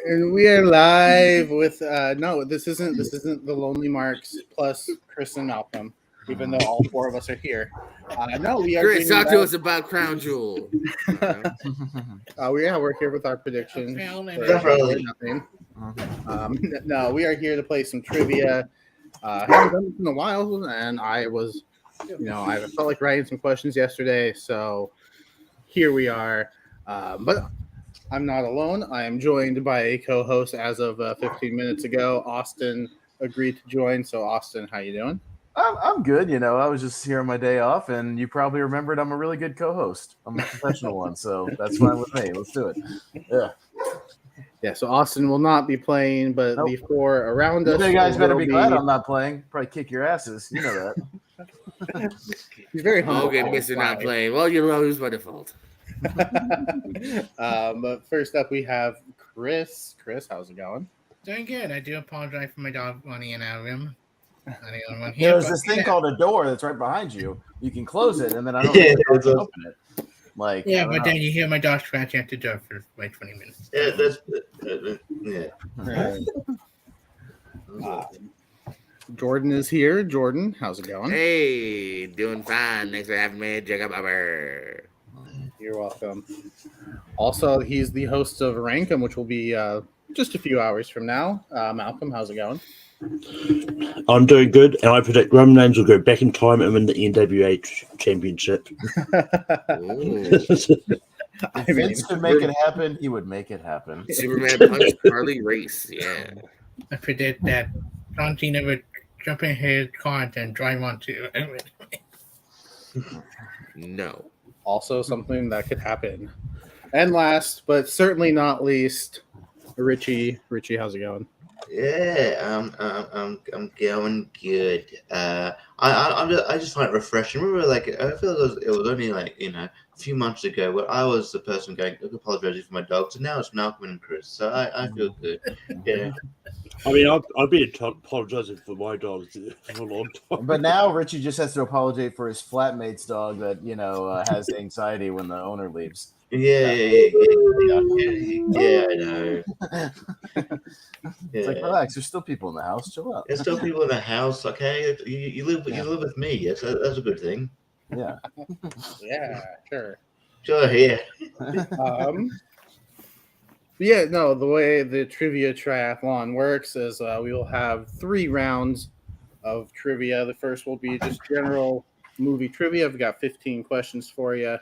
And we are live with no, this isn't the Lonely Marks plus Chris and Malcolm, even though all four of us are here. No, we are. Chris, talk to us about Crown Jewel. We're here with our predictions. Definitely. No, we are here to play some trivia. Haven't done this in a while, and I felt like writing some questions yesterday, so here we are. But I'm not alone. I am joined by a co-host as of 15 minutes ago. Austin agreed to join. So, Austin, how you doing? I'm good. I was just here on my day off, and you probably remembered I'm a really good co-host. I'm a professional one, so that's fine with me. Let's do it. Yeah, so Austin will not be playing, but the four around us. You guys better be glad I'm not playing. Probably kick your asses. You know that. He's very humble. Okay, Mr. Not playing. Well, you lose by default. But first up, we have Chris. Chris, how's it going? Doing good. I do apologize for my dog running in and out of him. There's this thing called a door that's right behind you. You can close it, and then I don't know if you open it. But then you hear my dog scratching at the door for like 20 minutes. Jordan is here. Jordan, how's it going? Hey, doing fine. Thanks for having me, Jacob Bubber. You're welcome. Also, he's the host of Rankum, which will be just a few hours from now. Malcolm, how's it going? I'm doing good, and I predict Roman Reigns will go back in time and win the NWA championship. If Vince could make it happen, he would make it happen. Superman punched Harley Race. Yeah. I predict that John Cena would jump in his car and then drive onto it. No. Also something that could happen. And last, but certainly not least, Richie. Richie, how's it going? Yeah, I'm going good. I just find it refreshing. Remember, I feel it was only a few months ago where I was the person apologizing for my dogs, and now it's Malcolm and Chris. So I feel good. Yeah. I mean, I've been apologizing for my dogs for a long time. But now Richie just has to apologize for his flatmate's dog that has anxiety when the owner leaves. Yeah, I know. It's like, relax. There's still people in the house. Chill out. There's still people in the house. Okay, you live with me. That's a good thing. Yeah. Yeah. Sure. Yeah. The way the Trivia Triathlon works is we will have 3 rounds of trivia. The first will be just general movie trivia. I've got 15 questions for you.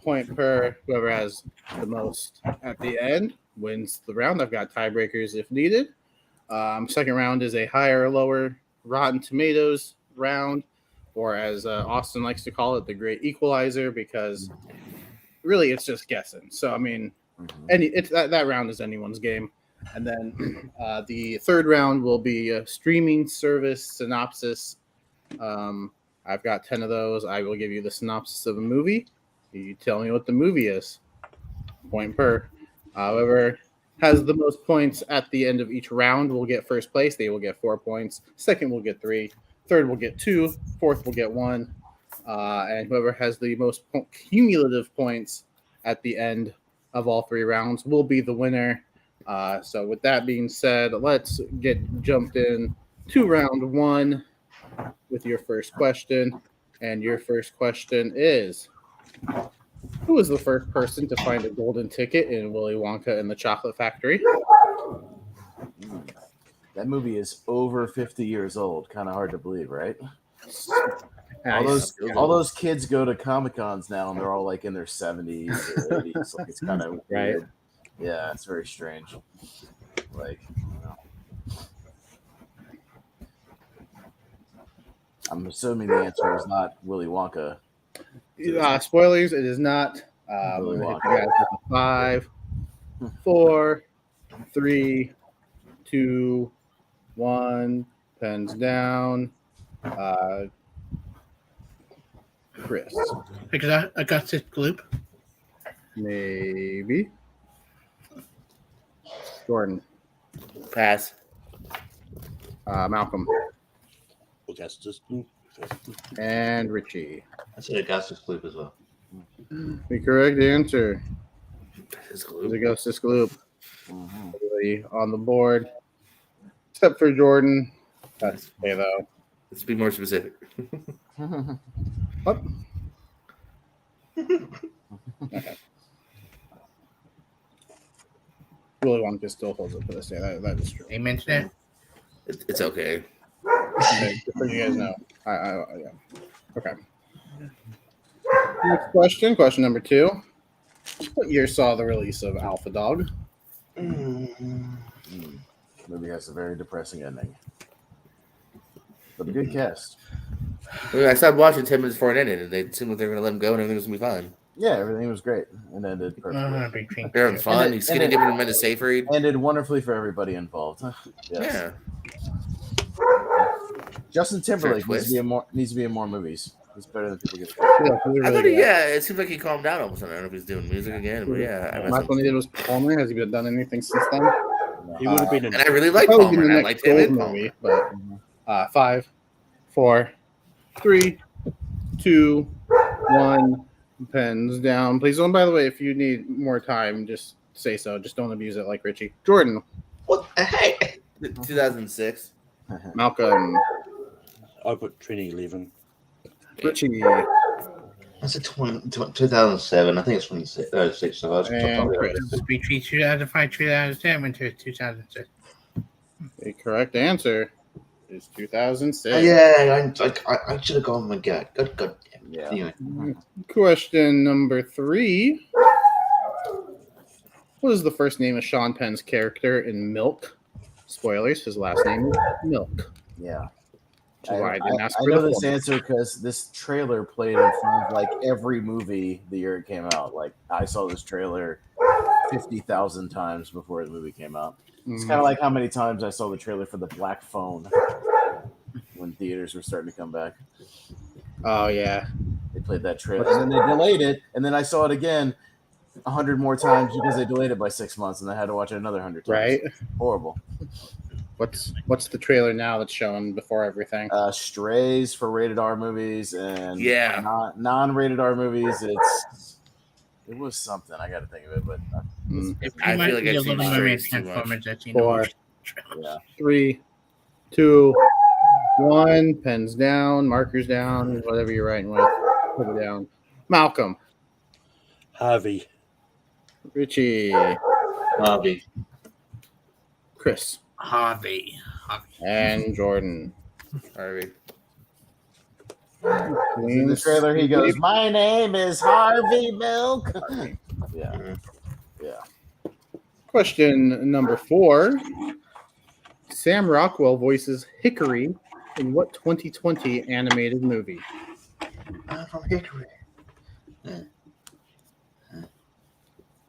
Point per whoever has the most at the end wins the round. I've got tiebreakers if needed. Second round is a higher or lower Rotten Tomatoes round, or as Austin likes to call it, the Great Equalizer, because really it's just guessing. So I mean, that round is anyone's game. And then the third round will be a streaming service synopsis. I've got 10 of those. I will give you the synopsis of a movie. You tell me what the movie is. Point per. Whoever has the most points at the end of each round will get first place. They will get 4 points. Second will get 3. Third will get 2. Fourth will get 1. And whoever has the most cumulative points at the end of all 3 rounds will be the winner. So with that being said, let's get jumped in to round 1 with your first question. And your first question is, who was the first person to find a golden ticket in Willy Wonka and the Chocolate Factory? That movie is over 50 years old. Kind of hard to believe, right? All those kids go to Comic-Cons now, and they're all in their 70s or 80s. It's kind of weird. Yeah, it's very strange. I'm assuming the answer is not Willy Wonka. Spoilers, it is not. Willy Wonka. 5, 4, 3, 2, 1. Pens down. Chris. Because I got this gloop. Maybe. Jordan. Pass. Malcolm Augustus. and Richie. I said Augustus Gloop as well. The correct answer His is glue. Augustus Gloop. Mhm. Really on the board, except for Jordan. That's okay though. Let's be more specific. What? Okay. Willy Wonka still holds up to this day. That is true. Amen to that. It's okay. Okay, just so you guys know. Yeah. Okay. Next question. Question number 2. What year saw the release of Alpha Dog? Movie has a very depressing ending, but a good cast. I stopped watching 10 minutes before it ended, and they seemed like they were going to let him go and everything was going to be fine. Yeah, everything was great and ended perfectly. Big drink. They're having fun. And it- He's getting and it- given him a safe read. Ended wonderfully for everybody involved. Yes. Yeah. Justin Timberlake twist. needs to be in more movies. He's better than people get. Yeah, he was I really thought good. it seems like he calmed down almost. I don't know if he's doing music again, but yeah. Last one he did was Palmer. Has he done anything since then? He would have been in. And I really like Probably Palmer. in I the liked next him Gold in Palmer. movie, but 5, 4, 3, 2, 1. Pens down, please. Oh, and by the way, if you need more time, just say so. Just don't abuse it like Richie. Jordan, What the heck? 2006. Malcolm, I put 2011. Richie, I said 2007. I think it's 26. So I was and probably Chris. Between 2005, 2007 to 2006. The correct answer is 2006. Oh, yeah, I should have gone with my gut. God damn. Yeah. Anyway. Question number 3. What is the first name of Sean Penn's character in Milk? Spoilers, his last name is Milk. Yeah. Which is why I didn't ask I for know the this full. answer because this trailer played in front of like every movie the year it came out. Like I saw this trailer 50,000 times before the movie came out. It's kind of like how many times I saw the trailer for The Black Phone when theaters were starting to come back. Oh, yeah. They played that trailer and then they delayed it, and then I saw it again 100 more times because they delayed it by 6 months, and I had to watch it another 100 times. Right? Horrible. What's the trailer now that's showing before everything? Strays for rated R movies and Yeah. non-rated R movies. It was something. I got to think of it, but I feel like I've seen Little Mermaid Strays too much. Transformers. I've seen 4, yeah. 3, 2, 1. Pens down, markers down, whatever you're writing with. Put it down. Malcolm, Harvey. Richie, Harvey. Chris, Harvey. and Jordan. Harvey. In the trailer, he goes, "My name is Harvey Milk." Yeah. Yeah. Question number 4. Sam Rockwell voices Hickory in what 2020 animated movie? From Hickory.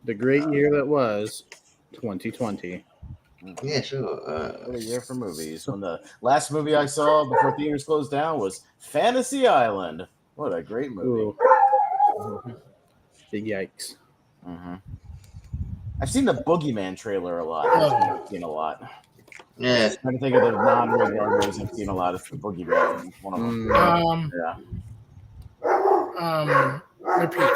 The great year that was 2020. Yeah, sure. What a year for movies. When the last movie I saw before theaters closed down was Fantasy Island. What a great movie. Ooh. Big yikes. Mm-hmm. I've seen the Boogeyman trailer a lot. I've seen a lot. Yeah. I'm trying to think of the non-rated R movies I've seen a lot of the Boogeyman. It's one of them. Mm, Yeah. Repeat.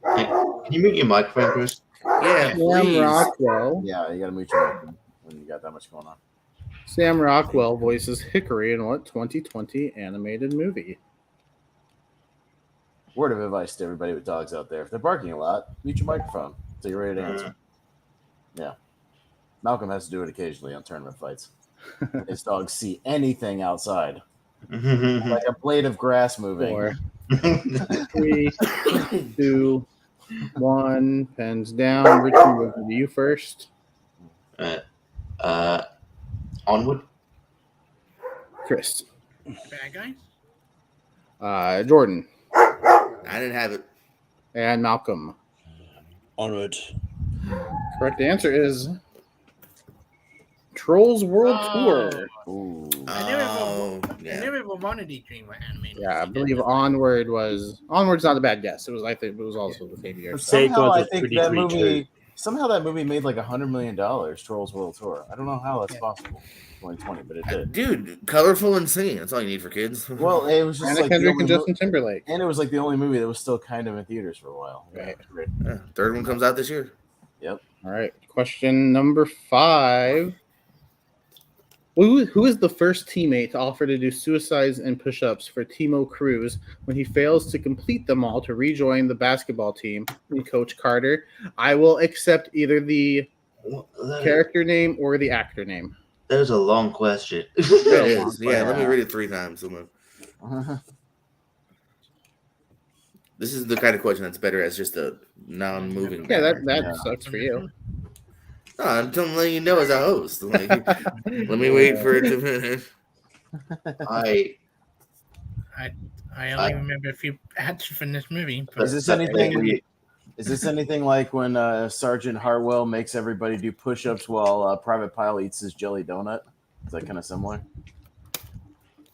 Can you mute your microphone, Chris? Yeah, Sam please. Rockwell. Yeah, you got to mute your mic when you got that much going on. Sam Rockwell voices Hickory in what 2020 animated movie? Word of advice to everybody with dogs out there: if they're barking a lot, mute your microphone until you're ready to answer. Yeah, Malcolm has to do it occasionally on tournament fights. His dogs see anything outside, like a blade of grass moving. 4, 3, 2, 1. Pens down. Richie, we'll go to you first. Onward. Chris. Bad guys? Jordan. I didn't have it. And Malcolm. Onward. Correct answer is Trolls World Oh. Tour. Ooh. Oh, I yeah. never even wanted to dream about animated. Yeah, I believe Onward's not a bad guess. It was also the same year. But So. Say somehow God I was think pretty that great movie Somehow that movie made like $100 million. Trolls World Tour. I don't know how that's Yeah. possible. 2020, but it did. Dude, colorful and singing. That's all you need for kids. Well, it was just Anna like the Kendrick only and Justin Timberlake. and it was like the only movie that was still kind of in theaters for a while. Yeah, Right. it was great. Yeah, third one comes out this year. All right. Question number 5. Who is the first teammate to offer to do suicides and push-ups for Timo Cruz when he fails to complete them all to rejoin the basketball team? And Coach Carter, I will accept either the character name or the actor name. That is a long question. It is. Yeah, let me read it 3 times. This is the kind of question that's better as just a non-moving. Yeah, matter. that sucks for you. No, I'm letting you know as a host. Like, let me wait for it to finish. I only remember a few answers from this movie. Is this anything? Is this anything like when Sergeant Hartwell makes everybody do push-ups while Private Pile eats his jelly donut? Is that kind of similar?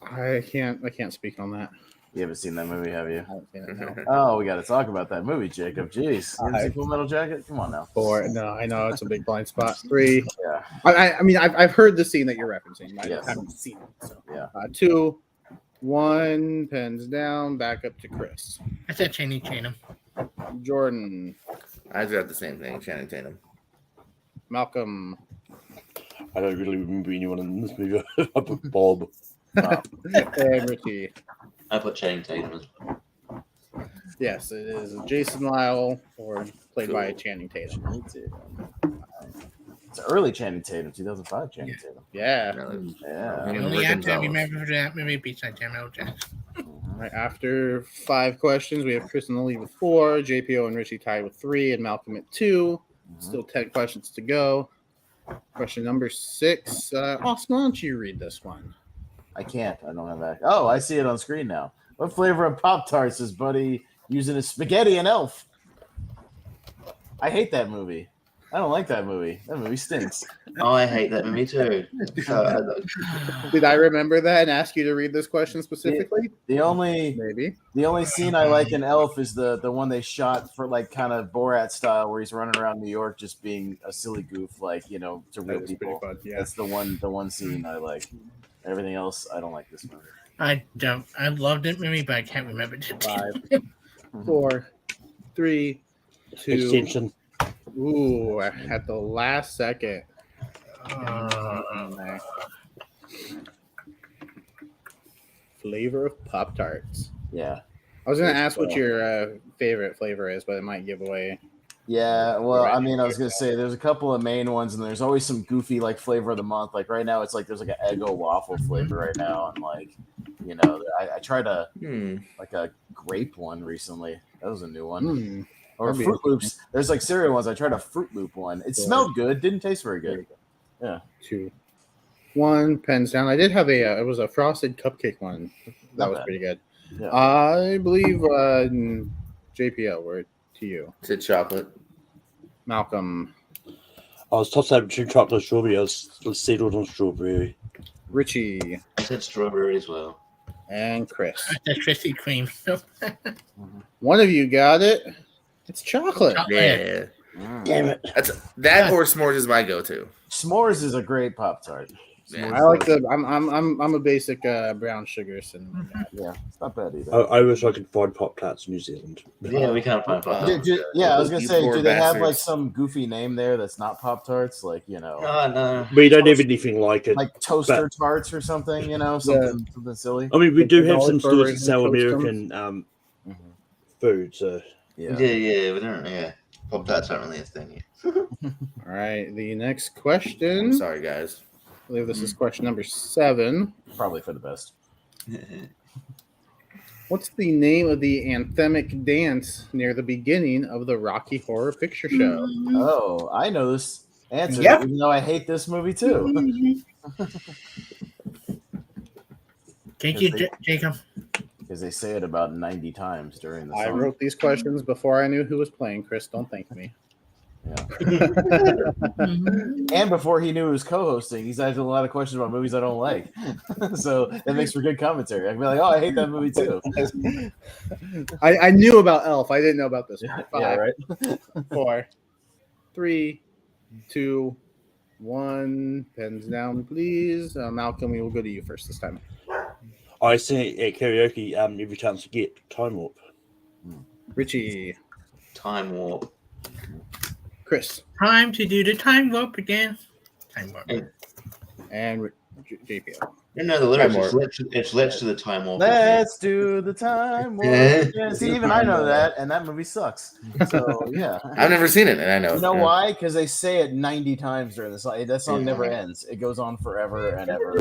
I can't speak on that. You haven't seen that movie, have you? I haven't seen it, no. Oh, we got to talk about that movie, Jacob. Jeez, you haven't seen Full Metal Jacket? Come on now. 4. No, I know it's a big blind spot. 3. Yeah, I mean, I've heard the scene that you're referencing. I Yes. haven't seen it. So. yeah. 2, 1, pens down, back up to Chris. I said Channing Tatum. Jordan, I got the same thing, Channing Tatum. Malcolm, I don't really remember anyone in this movie. I put Bob. and Richie. I put Channing Tatum as well. Yes, it is Jason Lyle, or played by Channing Tatum. Channing Tatum. It's early Channing Tatum, 2005 Channing Tatum. Yeah. Yeah. The only actor I remember for that movie besides Samuel Jackson. All right. After 5 questions, we have Chris in the lead with 4, JPO and Richie tied with 3, and Malcolm at 2. Still 10 questions to go. Question number 6. Austin, why don't you read this one? I can't. I don't have that. Oh, I see it on screen now. What flavor of Pop-Tarts is Buddy using his spaghetti and Elf? I hate that movie. I don't like that movie. That movie stinks. Oh, I hate that movie too. Did I remember that and ask you to read this question specifically? The only scene I like in Elf is the one they shot for like kind of Borat style, where he's running around New York just being a silly goof, like to real That is pretty people. fun. Yeah. That's the one scene I like. Everything else, I don't like this movie. I don't. I loved that movie, but I can't remember the 5, 4, 3, 2. Extension. Ooh, at the last second. Flavor of Pop-Tarts. Yeah. I was going to ask what your favorite flavor is, but it might give away. Yeah, well, I mean, I was gonna say there's a couple of main ones, and there's always some goofy like flavor of the month. Like right now, it's like there's like an Eggo waffle flavor right now, and like I tried a like a grape one recently. That was a new one. Or Fruit Loops. There's like cereal ones. I tried a Fruit Loop one. It smelled good, didn't taste very good. Yeah. 2, 1, pens down. I did have it was a frosted cupcake one. That was pretty good. Yeah. I believe JPL, we're to you. It's chocolate. Malcolm, I was tossed out between chocolate and strawberry. I was settled on strawberry. Richie, I said strawberry as well. and Chris. I said Krispy Kreme. One of you got it. It's chocolate. Yeah. Damn it. That's that or s'mores is my go-to. S'mores is a great Pop-Tart. Yeah. I like the. I'm a basic brown sugar cinnamon guy. Yeah, it's not bad either. I wish I could find Pop-Tarts in New Zealand. Yeah, we can't find Pop. Yeah, I was gonna You say, poor do they have like bastards. some goofy name there that's not Pop-Tarts? Like No. We don't have anything like it. like toaster tarts or something. Something silly. I mean, we do have Dollar some Store stores that and sell Toast American food. So Yeah, we don't. Yeah, Pop Tarts aren't really a thing. All right. The next I'm question. sorry, guys. I believe this is question number 7. Probably for the best. What's the name of the anthemic dance near the beginning of the Rocky Horror Picture Show? Oh, I know this answer, Yep. even though I hate this movie too. Thank you, Jacob. Because they say it about 90 times during the I song. wrote these questions before I knew who was playing. Chris, don't thank me. And before he knew he was co-hosting, he's asking a lot of questions about movies I don't like. So that makes for good commentary. I can be like, oh, I hate that movie too. I knew about Elf. I didn't know about this one. 5, Yeah, right. 4, 3, 2, 1. Pens down, please. Malcolm, we will go to you first this time. I sing it at karaoke every chance to get Time Warp. Richie, Time warp. Chris, Time to do the time warp again. Time warp. and JPO. No, the lyrics. Time warp. It's let's do the time warp. Let's do the time warp. Yeah, see, even I know that, and that movie sucks. So yeah, I've never seen it, and I know. you know why? Because they say it 90 times during the song. That song never ends. It goes on forever and ever.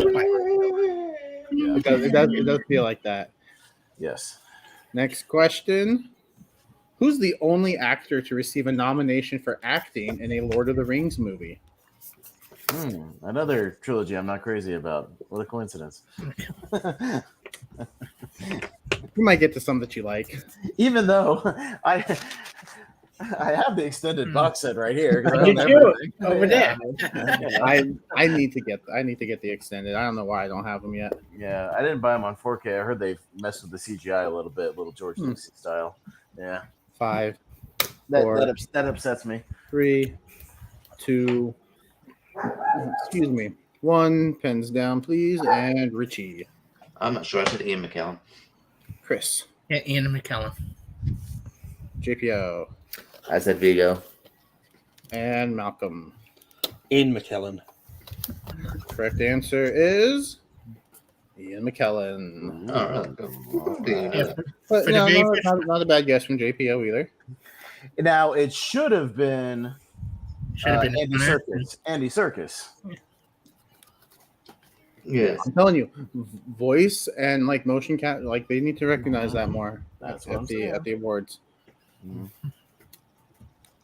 Yeah. It does feel like that. Yes. Next question. Who's the only actor to receive a nomination for acting in a Lord of the Rings movie? Another trilogy I'm not crazy about. What a coincidence. You might get to some that you like. Even though I have the extended box set right here. 'Cause I You own do, everything. over there. I need to get the extended. I don't know why I don't have them yet. Yeah, I didn't buy them on 4K. I heard they messed with the CGI a little bit, little George Lucas style. Yeah, 5, that, Four. that upsets me. 3, 2, excuse me, 1. Pens down, please. And Richie, I'm not sure. I said Ian McKellen. Chris, Yeah, Ian McKellen. JPO, I said Vigo. and Malcolm. Ian McKellen. Correct answer is Ian McKellen. Oh, really? Yeah, But For the no, very no, first- not a bad guess from JPO either. Now it should have been should have been Andy Serkis. Andy Serkis. Yeah. I'm telling you, voice and like motion cat, like they need to recognize that more That's what at I'm the saying. at the awards. Mhm.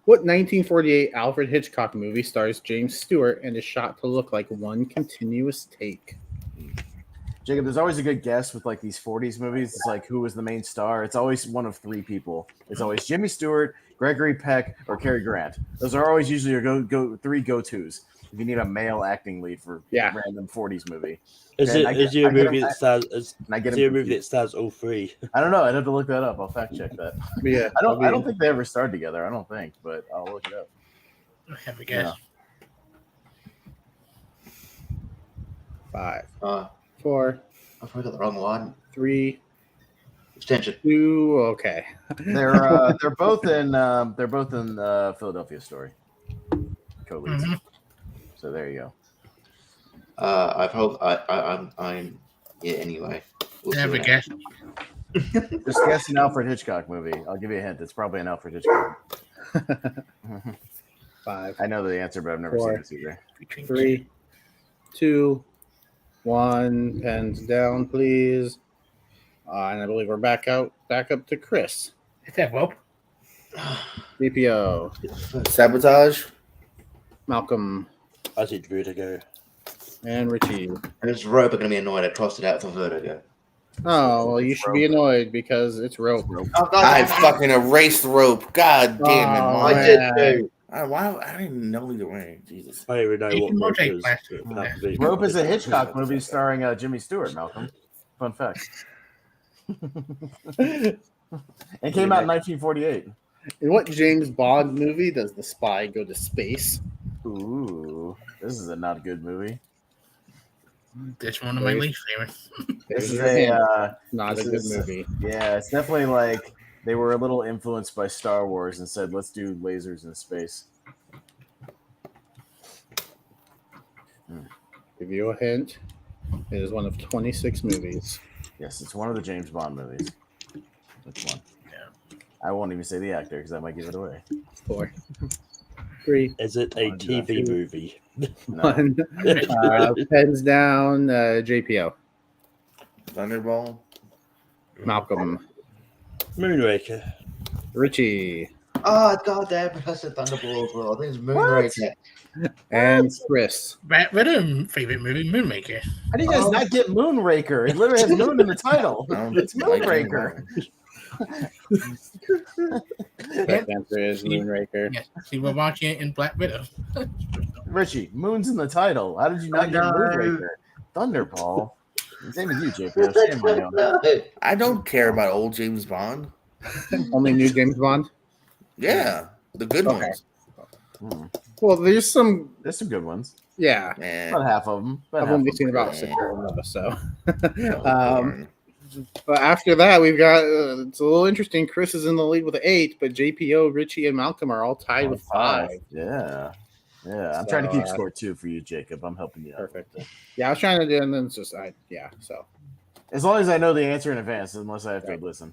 What 1948 Alfred Hitchcock movie stars James Stewart and is shot to look like one continuous take? Jacob, there's always a good guess with like these 40s movies. It's like who was the main star? It's always one of three people. It's always Jimmy Stewart, Gregory Peck, or Cary Grant. Those are always usually your three go-tos if you need a male acting lead for Yeah. a random 40s movie. Is Okay, it I is get- there I a get movie him- that stars is And I get there a him movie that confused. stars all three? I don't know. I'd have to look that up. I'll fact check that. But yeah, I don't think they ever starred together. I don't think, but I'll look it up. I have a guess. 5, Uh, 4, I probably got the wrong one. 3, Extension. 2. Okay. They're both in Philadelphia Story co-leads. Mhm. So there you go. I'm yeah. Anyway, we'll I see have a what guess. Just guess an Alfred Hitchcock movie. I'll give you a hint. It's probably an Alfred Hitchcock. 5, I know the answer, but I've never Four. seen it either. Between 3, 2, 1. Pens down, please. And I believe we're back up to Chris. Is that rope? BPO, Sabotage. Malcolm, I said Vertigo. and Richie. And it's rope. I'm gonna be annoyed. I crossed it out for Vertigo. Oh, well, you should be annoyed because it's rope. Oh, I fucking erased rope. God damn it, Oh, Mom. I did man. too. I didn't even know either way. Jesus. I don't even know You what can rope take is. plastic. It can't be. Rope is a Hitchcock movie starring Jimmy Stewart, Malcolm. Fun fact. It came out in 1948. In what James Bond movie does the spy go to space? Ooh, this is a not good movie. That's one of my least favorites. This is This a hint. is Not a this good is- movie. Yeah, it's definitely like they were a little influenced by Star Wars and said, let's do lasers in space. Give you a hint. It is one of 26 movies. Yes, it's one of the James Bond movies. Which one? Yeah. I won't even say the actor because I might give it away. 4, 3, Is it a TV movie? No. 1. Pens down. JPO, Thunderball. Malcolm, Moonraker. Richie, Oh god damn! I said Thunderball as well. I think it's Moonraker. and Chris. Random favorite movie, Moonmaker. How do you guys not get Moonraker? It literally has moon in the title. I don't It's like Moonraker. Correct answer is Moonraker. Yes, see, we're watching it in Black Widow. Richie, moon's in the title. How did you not get No. Moonraker? Thunderball. Same as you, JP. Shame on you. No. I don't care about old James Bond. Only new James Bond. Yeah, the good Okay. ones. Well, there's some. There's some good ones. Yeah, About half of them. I've only seen about 6 of them. So, Popcorn. but after that, we've got it's a little interesting. Chris is in the lead with 8, but JPO, Richie, and Malcolm are all tied with 5. Yeah. I'm So, trying to keep score 2 for you, Jacob. I'm helping you out. Perfect. Yeah, I was trying to do, and then it's just So, as long as I know the answer in advance, unless I have to listen.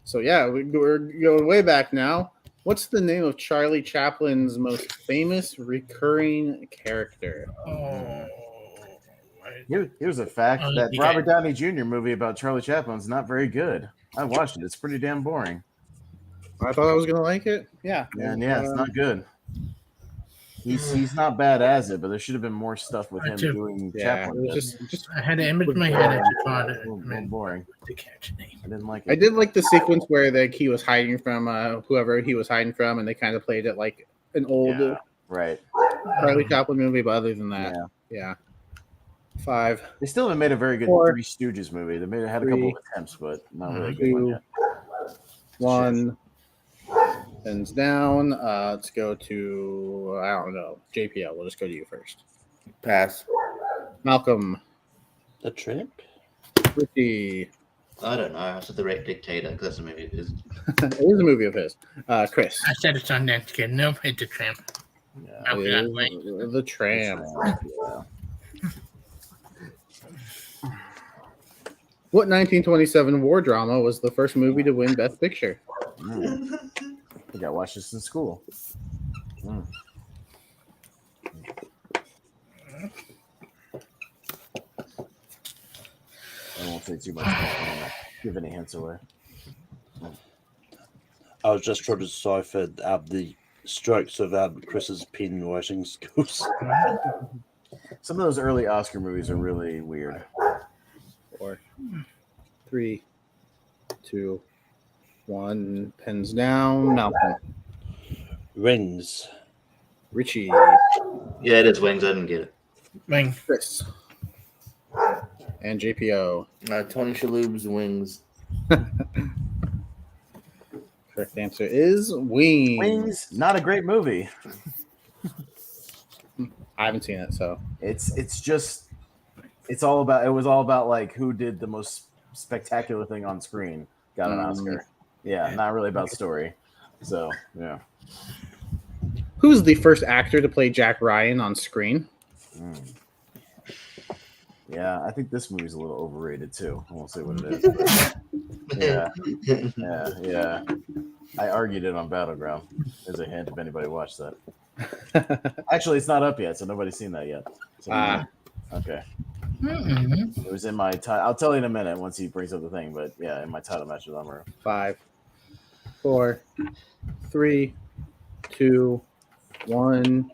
So yeah, we're going way back now. What's the name of Charlie Chaplin's most famous recurring character? Here's a fact that yeah. Robert Downey Jr. movie about Charlie Chaplin's not very good. I watched it. It's pretty damn boring. I thought I was gonna like it. Yeah, And it's not good. He's not bad as it, but there should have been more stuff with him doing Chaplin. It was just I had an image in my head. I just thought a little boring. to catch a name. I didn't like it. I did like the sequence where he was hiding from whoever he was hiding from, and they kind of played it like an old right Charlie Chaplin movie. But other than that, yeah. 5. They still haven't made a very good 4, Three Stooges movie. They had a couple of attempts, but not really a good one 2, yet. 1. Pens down. Let's go to I don't know JPL. We'll just go to you first. Pass. Malcolm, The Tramp? Richie. I don't know. I said The Red Dictator because that's a movie of his. It is a movie of his. Chris. I said it's on that kid. Nope, it's a tramp. Yeah. It is The Tramp. Yeah. What 1927 war drama was the first movie to win Best Picture? I think I watched this in school. I won't say too much. I don't give any hints away. I was just trying to decipher the strokes of Chris's pen writing skills. Some of those early Oscar movies are really weird. 4, 3, 2, 1. Pens down. Malcolm. Rings. Richie. Yeah, it is Wings. I didn't get it. Ring. Chris. And JPO. Tony Shalhoub's Wings. Correct answer is Wings. Wings, not a great movie. I haven't seen it, so It was all about like who did the most spectacular thing on screen got an Oscar. Yeah, not really about story. So yeah. who's the first actor to play Jack Ryan on screen? Yeah, I think this movie's a little overrated too. I won't say what it is. Yeah. I argued it on Battleground as a hint if anybody watched that. Actually, it's not up yet, so nobody's seen that yet. So, okay. Mm-hmm. It was in my title. I'll tell you in a minute once he brings up the thing, but yeah, in my title match with Amaru. 5, 4, 3, 2, 1.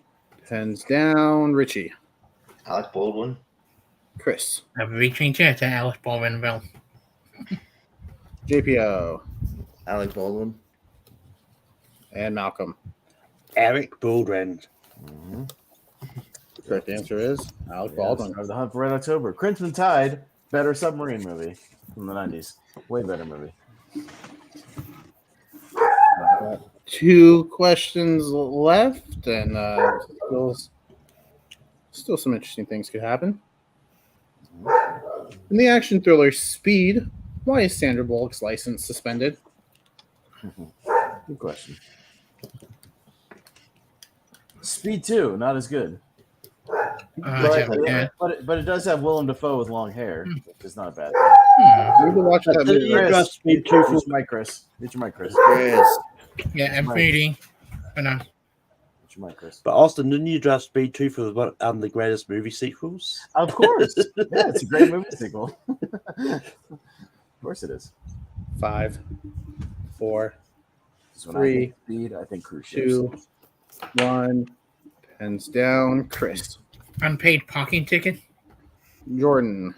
Pens down. Richie. Alec Baldwin. Chris. I'm reaching to Alice Baldwinville. JPO. Alec Baldwin. And Malcolm. Eric Baldwin. Correct answer is Alec Baldwin. Of the Hunt for Red October. Crimson Tide, better submarine movie from the 90s. Way better movie. 2 questions left, and still some interesting things could happen. In the action thriller Speed, why is Sandra Bullock's license suspended? Good question. Speed 2, not as good. But it does have Willem Dafoe with long hair, which is not a bad thing. We need to watch that movie. Chris, Speed 2 Reach your mic, Chris. Reach your mic, Chris. Chris. Yeah, I'm reading. But Reach your mic, Chris. But Austin, didn't you draft Speed 2 for the greatest movie sequels? Of course. Yeah, it's a great movie sequel. Of course it is. 5, 4, So when I 3, think Speed, I think cruise ships. 2, 1. Pens down. Chris. unpaid parking ticket. Jordan.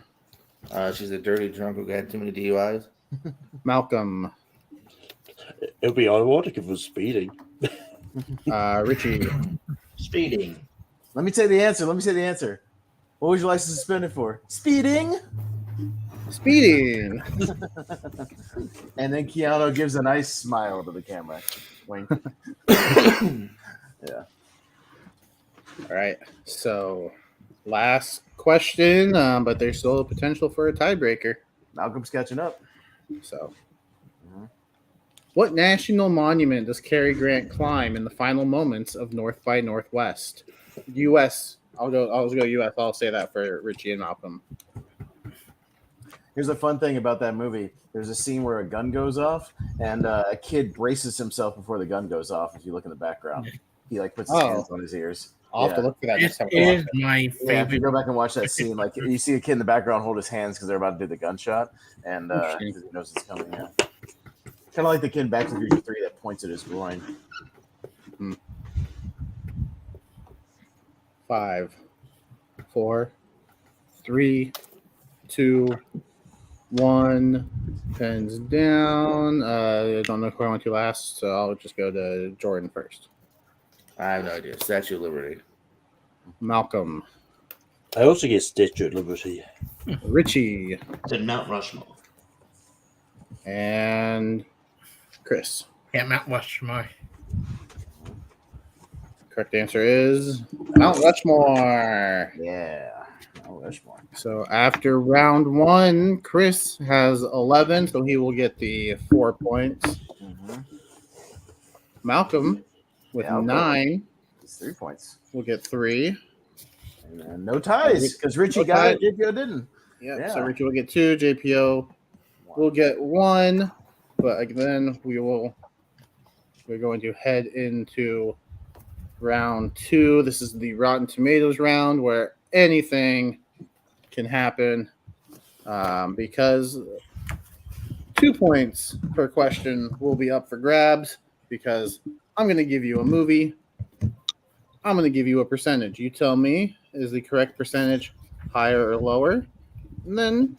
She's a dirty drunk who got too many DUIs. Malcolm. It'll be ironic if it was speeding. Richie. Speeding. Let me say the answer. What was your license suspended for? Speeding. Speeding. And then Keanu gives a nice smile to the camera. Wink. Yeah. All right. So, last question, but there's still a potential for a tiebreaker. Malcolm's catching up. So, Mhm. what national monument does Cary Grant climb in the final moments of North by Northwest? U.S. I'll go U.S. I'll say that for Richie and Malcolm. Here's a fun thing about that movie. There's a scene where a gun goes off, and a kid braces himself before the gun goes off. If you look in the background, he like puts his hands on his ears. I'll have to look for that next This time. I watch is it. my Yeah, if you favorite. go back and watch that scene, like you see a kid in the background hold his hands because they're about to do the gunshot, and Interesting. 'cause he knows it's coming. Yeah, kind of like the kid in Back to the Future 3 that points at his groin. 5, 4, 3, 2, 1. Pens down. I don't know who I want to last, so I'll just go to Jordan first. I have no idea. Statue of Liberty. Malcolm, I also get Statue of Liberty. Richie, To Mount Rushmore. and Chris. Yeah, Mount Rushmore. Correct answer is Mount Rushmore. Yeah, oh, Rushmore. So after round 1, Chris has 11, so he will get the 4 points. Mm-hmm. Malcolm with Yeah, okay. 9 It's 3 points. will get 3. And then no ties because Richie No got it. ties. JPO didn't. Yep. Yeah. So Richie will get 2. JPO will get 1. But then we're going to head into round 2. This is the Rotten Tomatoes round where anything can happen because 2 points per question will be up for grabs because I'm going to give you a movie. I'm going to give you a percentage. You tell me, is the correct percentage higher or lower? And then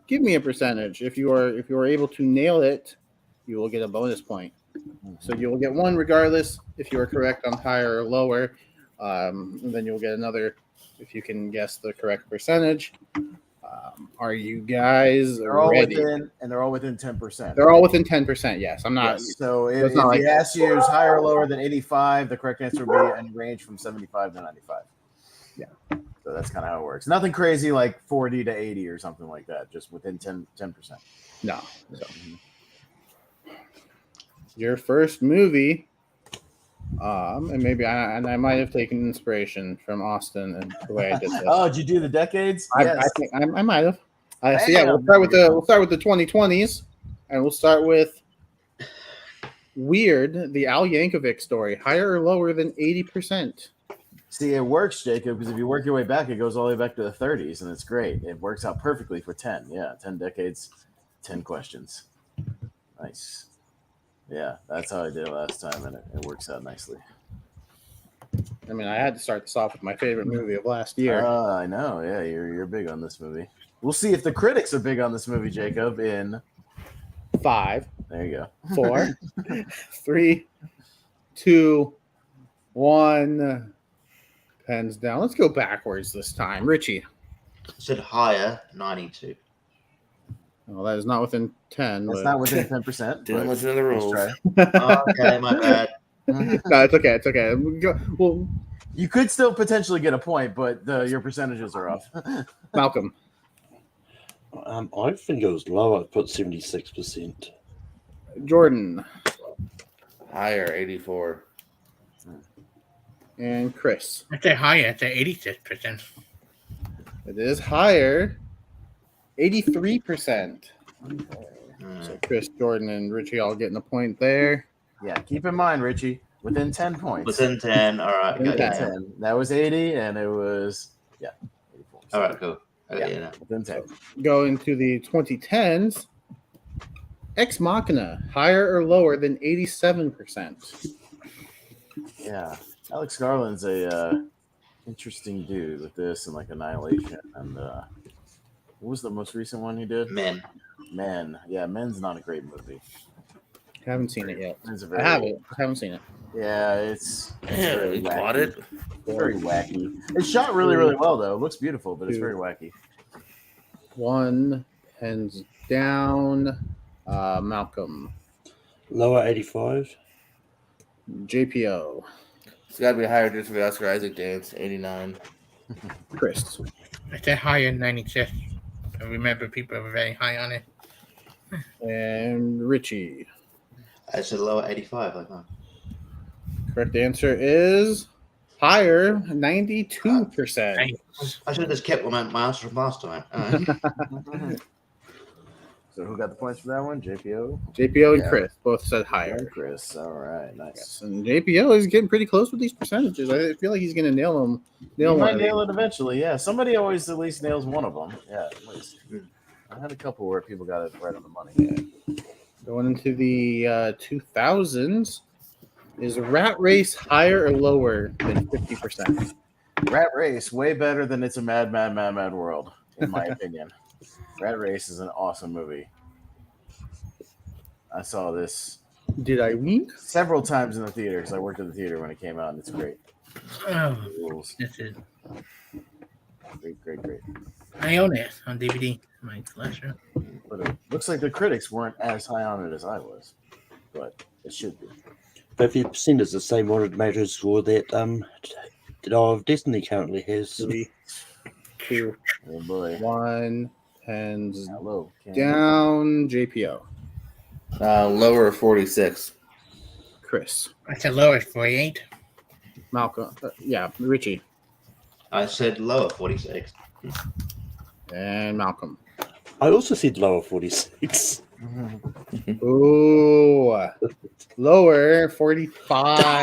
give me a percentage. If you are able to nail it, you will get a bonus point. So you will get 1 regardless if you are correct on higher or lower. And then you'll get another if you can guess the correct percentage. Are you guys They're all ready? within, and they're all within 10%. They're all within 10%. Yes, I'm not. Yes. So if, it's not if he like- asks you is higher or lower than 85, the correct answer would be in range from 75 to 95. Yeah. So that's kind of how it works. Nothing crazy like 40 to 80 or something like that. Just within 10%. No. So, your first movie, and maybe I might have taken inspiration from Austin and the way I did this. Oh, did you do the decades? I think I might have. So yeah, we'll start with the 2020s, and we'll start with Weird, the Al Yankovic story, higher or lower than 80%. See, it works, Jacob, because if you work your way back, it goes all the way back to the 30s, and it's great. It works out perfectly for 10. Yeah, 10 decades, 10 questions. Nice. Yeah, that's how I did it last time, and it works out nicely. I mean, I had to start this off with my favorite movie of last year. I know. Yeah, you're big on this movie. We'll see if the critics are big on this movie, Jacob. In 5, there you go. 4, 3, 2, 1. Pens down. Let's go backwards this time. Richie. Said higher, 92. Well, that is not within 10. That's But... not within 10%. Didn't but listen to the let's rules. try. Okay, my bad. No, it's okay. It's okay. Well, You could still potentially get a point, but your percentages are off. Malcolm. I think it was lower. I put 76%. Jordan. Higher, 84. And Chris. I say higher. I say 86%. It is higher. 83%. So Chris, Jordan, and Richie all getting a point there. Yeah, keep in mind, Richie, within 10 points. Within 10. All right. Within Got 10. it. 10. That was 80, and it was 84. All right, cool. Okay, Yeah. yeah. Within 10. Going to the 2010s. Ex Machina, higher or lower than 87%. Yeah, Alex Garland's a interesting dude with this and like Annihilation. And what was the most recent one he did? Men. Men. Yeah, Men's not a great movie. Haven't seen it yet. It's a I very, have it. I haven't seen it. Yeah, it's Yeah, very you bought it. Very wacky. It's shot really, really well though. It looks beautiful, but it's very wacky. 1 Hands down. Malcolm. Lower 85. JPO. It's got to be higher just for the Oscar Isaac dance. 89. Chris. I said higher than 96. I remember people were very high on it. And Richie. I said lower 85. Like that. Correct answer is higher, 92%. I should have just kept my answer from last time. So who got the points for that one? JPO? JPO and Yeah. Chris both said higher. Chris. All right, nice. Yes, and JPO is getting pretty close with these percentages. I feel like he's going to nail them. You Nail might one. nail it eventually, yeah. Somebody always at least nails one of them. Yeah, at least. I had a couple where people got it right on the money. Yeah. Going into the 2000s, is Rat Race higher or lower than 50%? Rat Race, way better than It's a Mad, Mad, Mad, Mad World, in my opinion. Rat Race is an awesome movie. I saw this Did I win? several times in the theater because I worked at the theater when it came out, and it's great. Oh, Rules. this is. Great. I own it on DVD. My pleasure. But it looks like the critics weren't as high on it as I was, but it should be. 50% is the same automator score that of Destiny currently has. 3, 2, Oh boy. 1. Hands Hello. Cam. down. JPO. Lower 46. Chris. I said lower 48. Malcolm. Richie. I said lower 46. And Malcolm. I also said lower 46. Ooh. Lower 45.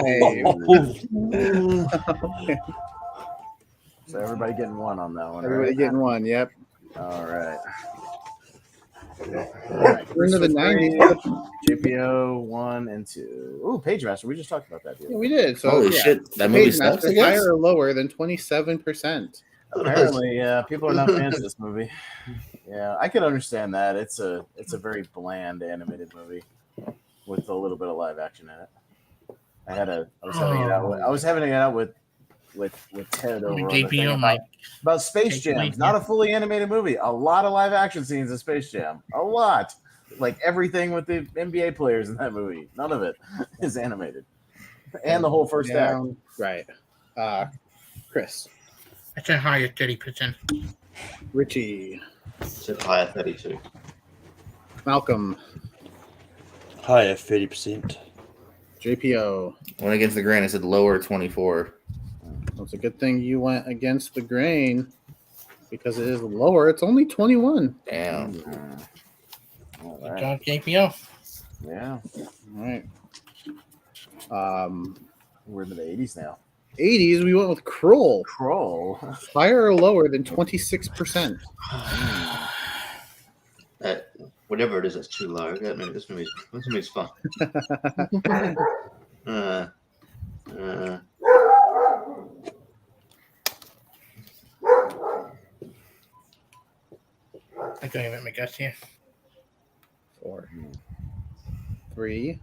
So everybody getting one on that one. Everybody Right? getting one. Yep. All right. All right. We're into the 90s. JPO 1 and 2. Ooh, Page Master. We just talked about that. Yeah, we did. So, Holy yeah. shit. That movie Page sucks, Master I guess? higher or lower than 27%. Apparently, yeah, people are not fans of this movie. Yeah, I can understand that. It's a very bland animated movie with a little bit of live action in it. I was having it out with Ted over on the thing JPO might. about Space Take Jam. away, It's not a fully animated movie. A lot of live action scenes in Space Jam. A lot. Like everything with the NBA players in that movie. None of it is animated. And the whole first act. Down. Right. Chris. I said higher 30%. Richie. I said higher 32. Malcolm. Higher 30%. JPO. Went against the grain. I said lower 24. Well, it's a good thing you went against the grain because it is lower. It's only 21. Damn. All Good right. job, JPO. Yeah. All right. We're in the 80s now. 80s, we went with Kroll. Kroll. Higher or lower than 26%? Whatever it is, that's too low. This movie's fun. I don't even make guess here. 4, 3,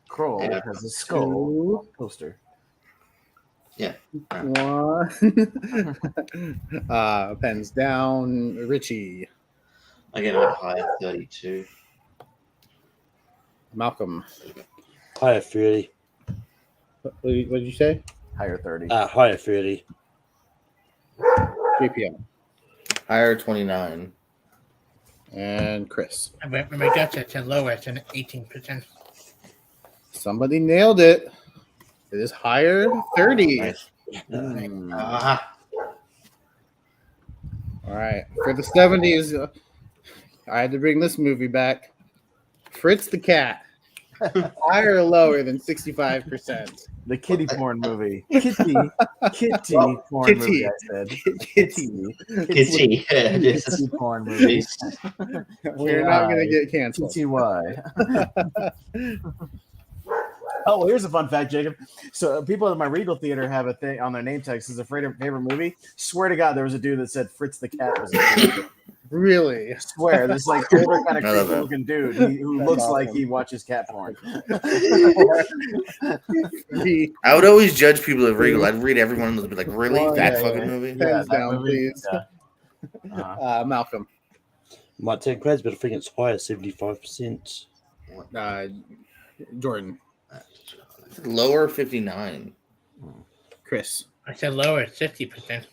Kroll Yeah. has a skull 2, poster. 1. Pens down. Richie. Again, I'm higher 32. Malcolm. Higher 30. What did you say? Higher 30. Higher 30. JPO. Higher 29. And Chris. I went with my guess. I said lower. It's an 18%. Somebody nailed it. It is higher 30. Nice. Mm. All right. For the 70s, I had to bring this movie back. Fritz the Cat. Higher or lower than 65%? The kitty porn movie. Kitty porn Kitty. movie, I said. Kitty. Kitty. Kitty porn movie. We're not going to get canceled. TTY. Oh, well, here's a fun fact, Jacob. So people at my Regal Theater have a thing on their name tags. Is a favorite movie. Swear to God, there was a dude that said Fritz the Cat was a favorite. Really? Swear, this like older kind of I love creepy that. looking dude who That's looks awesome. like he watches cat porn. I would always judge people at Regal. I'd read everyone and be like, really? Well, that yeah, fucking yeah. movie? Hands that down, movie, please. yeah. Malcolm. Might take credits, but I think it's higher, 75%. Jordan, Lower 59. Chris, I said lower, 50%.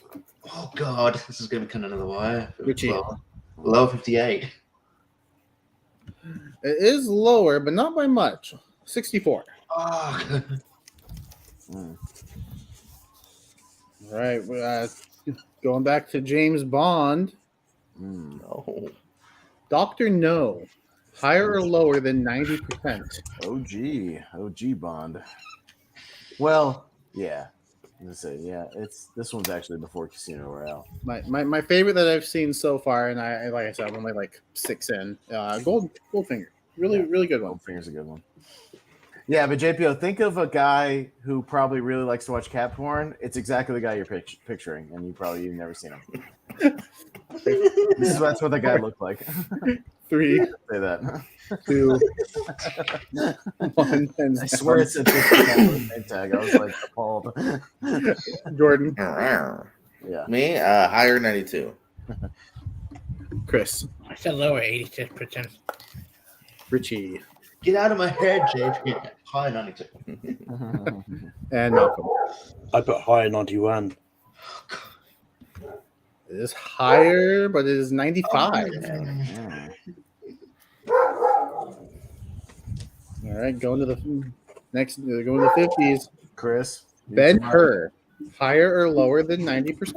Oh God, this is going to become another wire. Richie. Low 58. it is lower, but not by much. 64. Oh, Mm. All right, going back to James Bond. Mm. No. Dr. No, higher or lower than 90%? OG Bond. Well, yeah. Let's say, yeah. This one's actually before Casino Royale. My favorite that I've seen so far, and I like I said, I'm only like 6 in. Goldfinger, really good one. Goldfinger's a good one. Yeah, but JPO, think of a guy who probably really likes to watch cat porn. It's exactly the guy you're picturing, and you've never seen him. That's what the guy looked like. 3, Say that. 2, 1. And I swear it said 50% name tag. I was like appalled. Jordan, Yeah. Me, higher 92. Chris, I said lower, 86%. Richie, get out of my head, JP. High 92. and Malcolm. I put higher, 91. It is higher, but it is 95. Mm. All right, going to the 50s. Chris. Ben-Hur, higher or lower than 90%?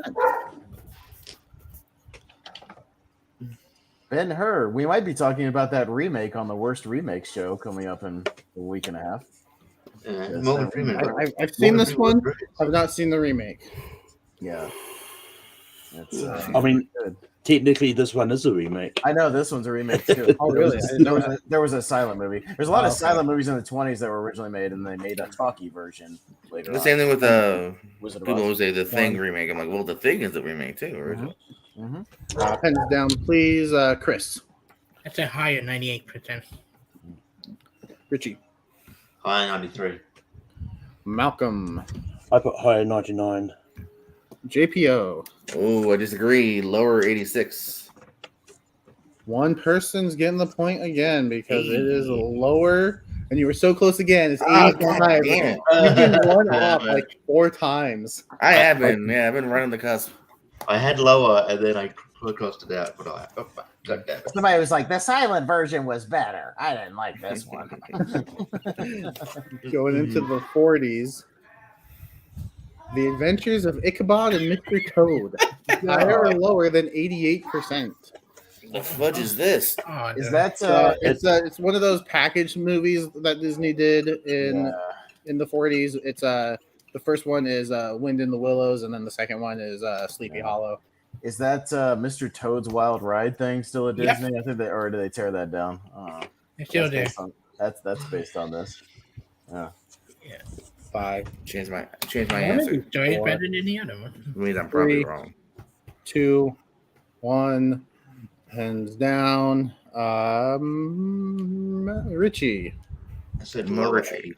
Ben-Hur. We might be talking about that remake on the Worst Remakes show coming up in a week and a half. Morgan Freeman. I've seen Morgan this Freeman one. was great. I've not seen the remake. Yeah. It's, I mean, good. technically, this one is a remake. I know this one's a remake too. Oh, really? I didn't know There was a silent movie. There's a lot of okay. silent movies in the 20s that were originally made, and they made a talkie version later The on. same thing with Wizard of people Oz. will say the Thing remake. I'm like, well, the Thing is the remake too, originally. Mhm. Pens down, please. Chris, I said higher, 98%. Richie, High 93. Malcolm, I put higher, 99. JPO. Oh, I disagree. Lower 86. One person's getting the point again because it is lower, and you were so close again. It's 85. God damn it. You've been one off like 4 times. I have been. Yeah, I've been right on the cusp. I had lower, and then I crossed it out. But God damn it. Somebody was like, the silent version was better. I didn't like this one. Going into the 40s. The Adventures of Ichabod and Mr. Toad. Higher or lower than 88%? The fudge is this? Oh, Is no. that It's one of those packaged movies that Disney did in the 40s. It's the first one is Wind in the Willows, and then the second one is Sleepy Hollow. Is that Mr. Toad's Wild Ride thing still at Yep. Disney? I think or did they tear that down? It's still there. That's based on this. Yeah. 5, Change my One of answer. these stories Four. better than the other one. It means I'm probably 3, wrong. 2, 1. Hands down. Richie. I said More lower Richie. 80.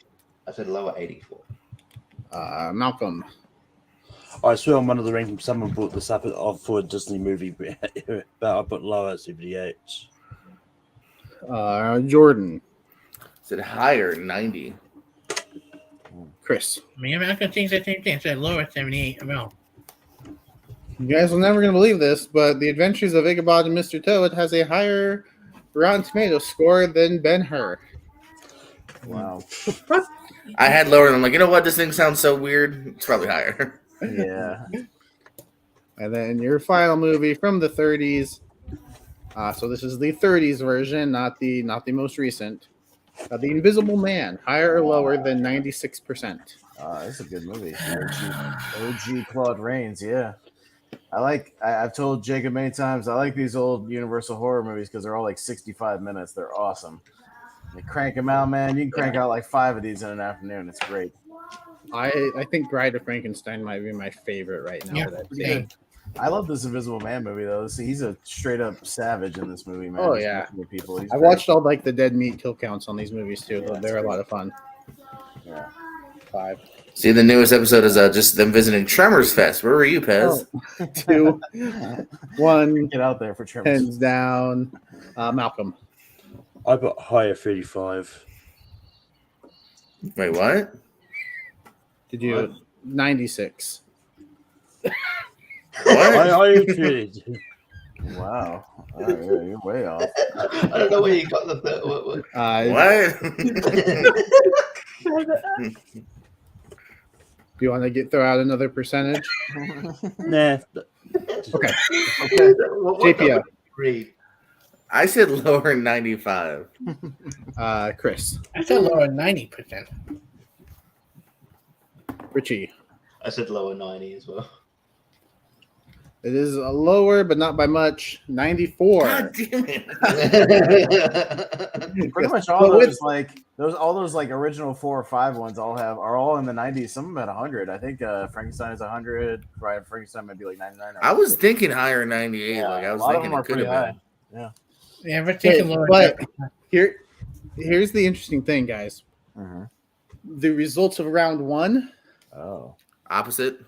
I said lower 84. Malcolm. I swear on one of the rankings, someone brought this up for a Disney movie, but I put lower at 78. Jordan. Said higher 90. Chris. Me and Malcolm thinks the same thing. I said lower, 78. Well, You guys are never going to believe this, but The Adventures of Ichabod and Mr. Toad has a higher Rotten Tomatoes score than Ben-Hur. Wow. I had lower, and I'm like, you know what? This thing sounds so weird. It's probably higher. Yeah. And then your final movie from the 30s. So this is the 30s version, not the most recent. The Invisible Man, higher or lower than 96%? That's a good movie. OG Claude Rains, yeah. I've told Jacob many times, I like these old Universal horror movies because they're all like 65 minutes. They're awesome. They crank them out, man. You can crank out like 5 of these in an afternoon. It's great. I think Bride of Frankenstein might be my favorite right now. Yeah, that I've yeah. seen. I love this Invisible Man movie though. See, he's a straight up savage in this movie, man. Oh, He's yeah. messing with people. He's I great. watched all like the dead meat kill counts on these movies too. Yeah, They're a lot of fun. Yeah. 5, See, the newest episode is just them visiting Tremors Fest. Where were you, Pez? 2, 1, Get out there for Tremors. hands down. Malcolm. I got higher 35. Wait, what? Did you 96? What? I did. Wow. Oh, yeah, you're way off. I don't know where you got the what? What? Do you want to throw out another percentage? Nah. Okay. What JPO. Read. I said lower 95. Chris. I said lower 90%. Richie. I said lower 90 as well. It is a lower, but not by much. 94. God damn it. Pretty much all those like original 4 or 5 ones are all in the 90s. Some of them at 100. I think Frankenstein is 100. Right, Frankenstein might be like 99. I was thinking higher 98. Yeah, like I was a lot of thinking them are it could pretty have been. high. Yeah, we're taking lower. But here's the interesting thing, guys. Mhm. The results of round 1, Oh, Opposite.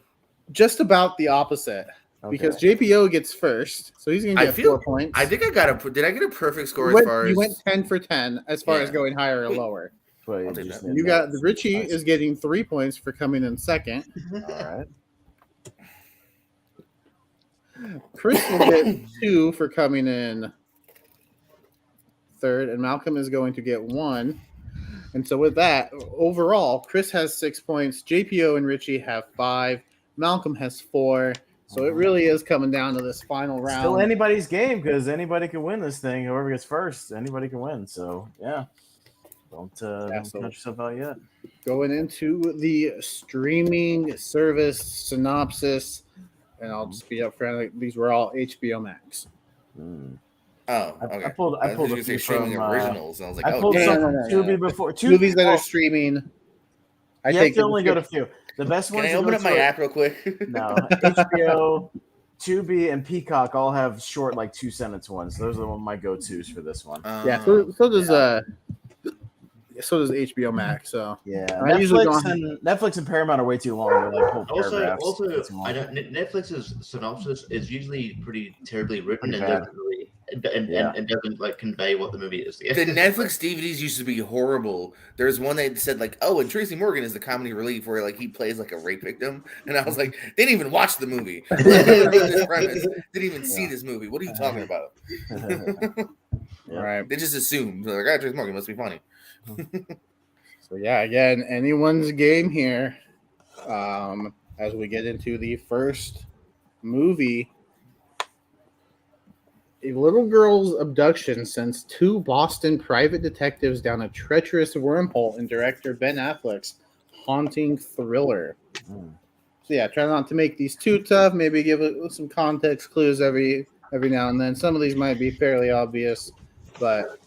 just about the opposite. okay. Because JPO gets first, so he's going to I get feel- 4 points. I think I got a. Did I get a perfect score you as far as? went 10 for 10 as far as Yeah. going higher or lower. But I'll take just that. need You got notes. Richie Nice. is getting 3 points for coming in second. All right. Chris will get 2 for coming in third, and Malcolm is going to get 1. And so with that, overall, Chris has 6 points. JPO and Richie have 5. Malcolm has 4. So it really is coming down to this final round. Still anybody's game because anybody can win this thing. Whoever gets first, anybody can win. So yeah, don't so- count yourself out yet. Going into the streaming service synopsis, and I'll just be up front. These were all HBO Max. Hmm. Oh, I okay. pulled I a was gonna say few streaming from, originals. And I was like, I oh, pulled no, some no, from no, Tubi no. before. Movies that are streaming. I You think have to only go to a few. The best can ones. I to open go up my to- app real quick? No, HBO, Tubi, and Peacock all have short, like 2-sentence ones. Those are my go-tos for this one. Yeah, so does HBO Max. So Yeah, I usually Netflix and Paramount are way too long. They're like whole paragraphs. Also, Way too long. I know Netflix's synopsis is usually pretty terribly written Pretty and bad. doesn't really Yeah. and doesn't like convey what the movie is. The Netflix DVDs used to be horrible. There's one that said like, "Oh, and Tracy Morgan is the comedy relief," where like he plays like a rape victim, and I was like, "They didn't even watch the movie. They didn't read this premise. Didn't even see this movie. What are you talking about?" Yeah. right. They just assumed they're like, "Ah, Tracy Morgan must be funny." So yeah, again, anyone's game here. As we get into the first movie, a little girl's abduction sends 2 Boston private detectives down a treacherous wormhole in director Ben Affleck's haunting thriller. Mm. So yeah, try not to make these too tough. Maybe give it some context clues every now and then. Some of these might be fairly obvious, but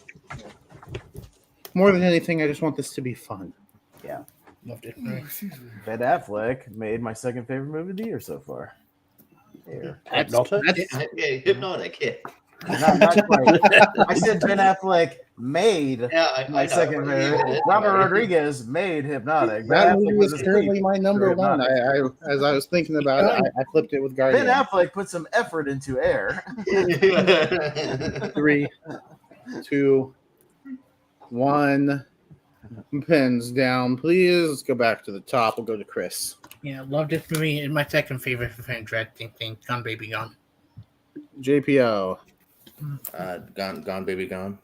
more than anything, I just want this to be fun. Loved it. Ben Affleck made my second favorite movie of the year so far. Here. Hypnotic? Yeah, hypnotic. Yeah, Not quite. I said Ben Affleck made yeah. my second favorite. Robert Rodriguez made Hypnotic. That Ben movie Affleck was was currently my number Great one. night. As I was thinking about it, I flipped it with Guardian. Ben Affleck put some effort into Air. 3, 2, 1. Pens down, please. Let's go back to the top. We'll go to Chris. Yeah, loved this movie. It's my second favorite for fan dread thing. Gone Baby Gone. JPO. Gone, baby, gone.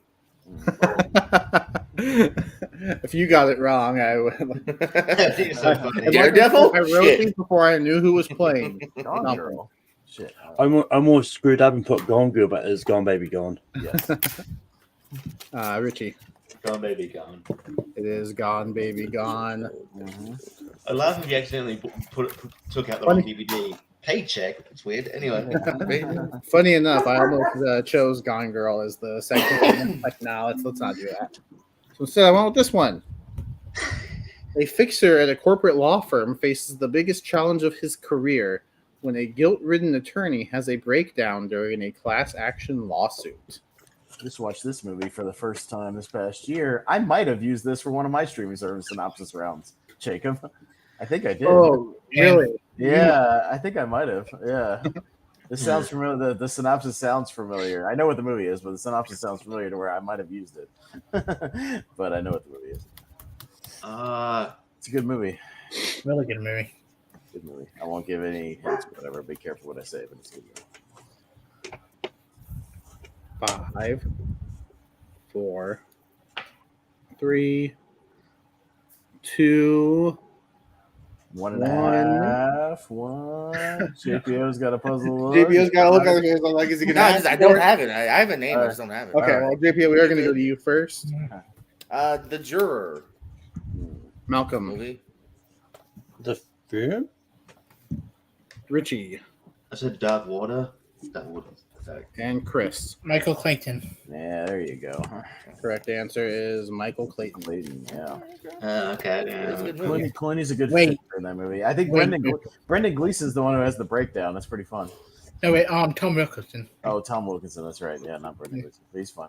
If you got it wrong, I would. It's so funny. Daredevil? I wrote Shit. these before I knew who was playing. Gone No. Girl. Shit. I'm more screwed up and put Gone Girl, but it's Gone Baby Gone. Yes. Richie. Gone, baby, gone. It is Gone, Baby, Gone. Mhm. I laugh if you accidentally took out the wrong DVD. Paycheck. It's weird. Anyway. Funny enough, I almost chose Gone Girl as the second one. Like, no, let's not do that. So instead, I went with this one. A fixer at a corporate law firm faces the biggest challenge of his career when a guilt-ridden attorney has a breakdown during a class action lawsuit. Just watched this movie for the first time this past year. I might have used this for one of my streaming service synopsis rounds. Jacob. I think I did. Oh, really? Yeah, I think I might have. Yeah. This sounds familiar. The synopsis sounds familiar. I know what the movie is, but the synopsis sounds familiar to where I might have used it. But I know what the movie is. It's a good movie. Really good movie. Good movie. I won't give any hints, whatever. Be careful what I say, but it's a good movie. 5, 4, 3, 2. 1.5. 1. JPO's got a puzzle. JPO's got to look at it. Like, is he No, gonna? I don't have it. I have a name. I just don't have it. Okay, well, JPO, we are going to go to you first. The Juror Malcolm, movie. The film? Richie, I said Dark Water. Dark Water. and Chris. Michael Clayton. Yeah, there you go. Correct answer is Michael Clayton. Clayton, yeah. Okay. It's a good movie. Clooney's a good Wait. fit in that movie. I think Wait. Brendan Gleeson's the one who has the breakdown. That's pretty fun. No, wait, Tom Wilkinson. Oh, Tom Wilkinson. That's right. Yeah, not Brendan Gleeson. He's fun.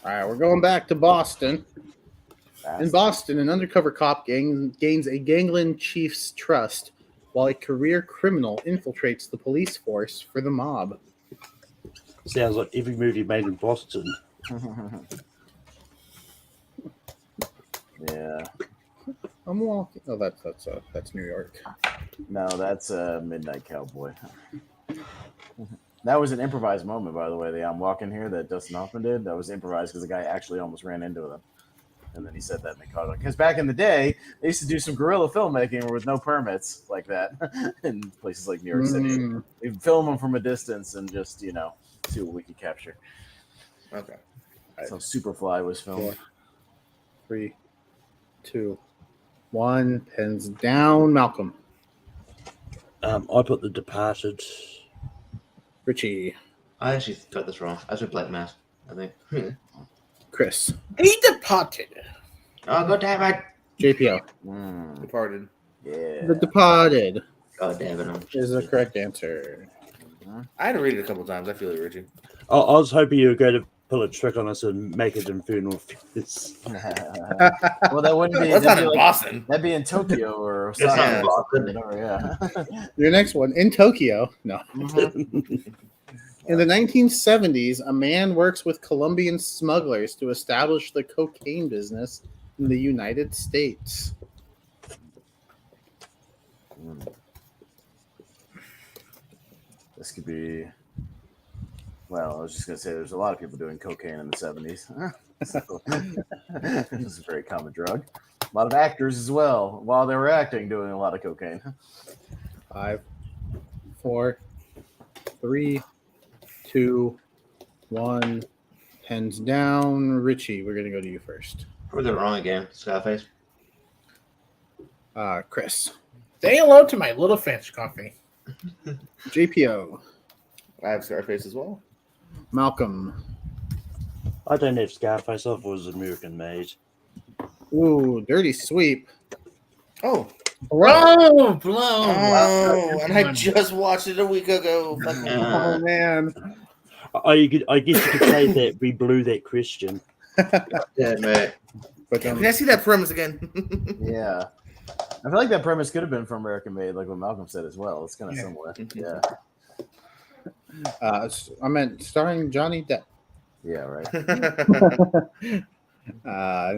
All right, we're going back to Boston. In Fast. Boston, an undercover cop gains a gangland chief's trust while a career criminal infiltrates the police force for the mob. Sounds like every movie made in Boston. Yeah. I'm walking. Oh, that's New York. No, that's Midnight Cowboy. That was an improvised moment, by the way. The I'm walking here that Dustin Hoffman did. That was improvised because the guy actually almost ran into them. And then he said that and they caught him. Because back in the day, they used to do some guerrilla filmmaking with no permits like that in places like New York City. We'd film them from a distance and just, see what we could capture. Okay. So Superfly was filmed. 3, 2, 1. Pens down. Malcolm, I put The Departed. Richie, I actually got this wrong. I said Black Mass, I think. Chris, He departed. Oh, God damn it. JPO. Departed. Yeah. The Departed God damn it. is the correct answer. I had to read it a couple times. I feel it, Richie. I was hoping you were going to pull a trick on us and make it Infernal Fist. Well, that wouldn't be. That's not that'd in be Boston. That'd be in Tokyo or It's not in Osaka. Boston. Yeah. Your next one, in Tokyo. No. In the 1970s, a man works with Colombian smugglers to establish the cocaine business in the United States. This could be. Well, I was just gonna say there's a lot of people doing cocaine in the 70s. So, this is a very common drug. A lot of actors as well, while they were acting, doing a lot of cocaine. 5, 4, 3, 2, 1. Pens down. Richie, we're gonna go to you first. I got it wrong again. Scarface. Chris, Say hello to my little fancy coffee. JPO, I have Scarface as well. Malcolm. I don't have Scarface. I thought it was American made. Ooh, dirty sweep. Oh. Blow, blow. Oh, and I just watched it a week ago. Oh man. I guess you could say that we blew that question. Yeah, mate. But Can I see that premise again? Yeah. I feel like that premise could have been from American Made, like what Malcolm said as well. It's kind of similar. Yeah. I meant starring Johnny Depp. Yeah, right.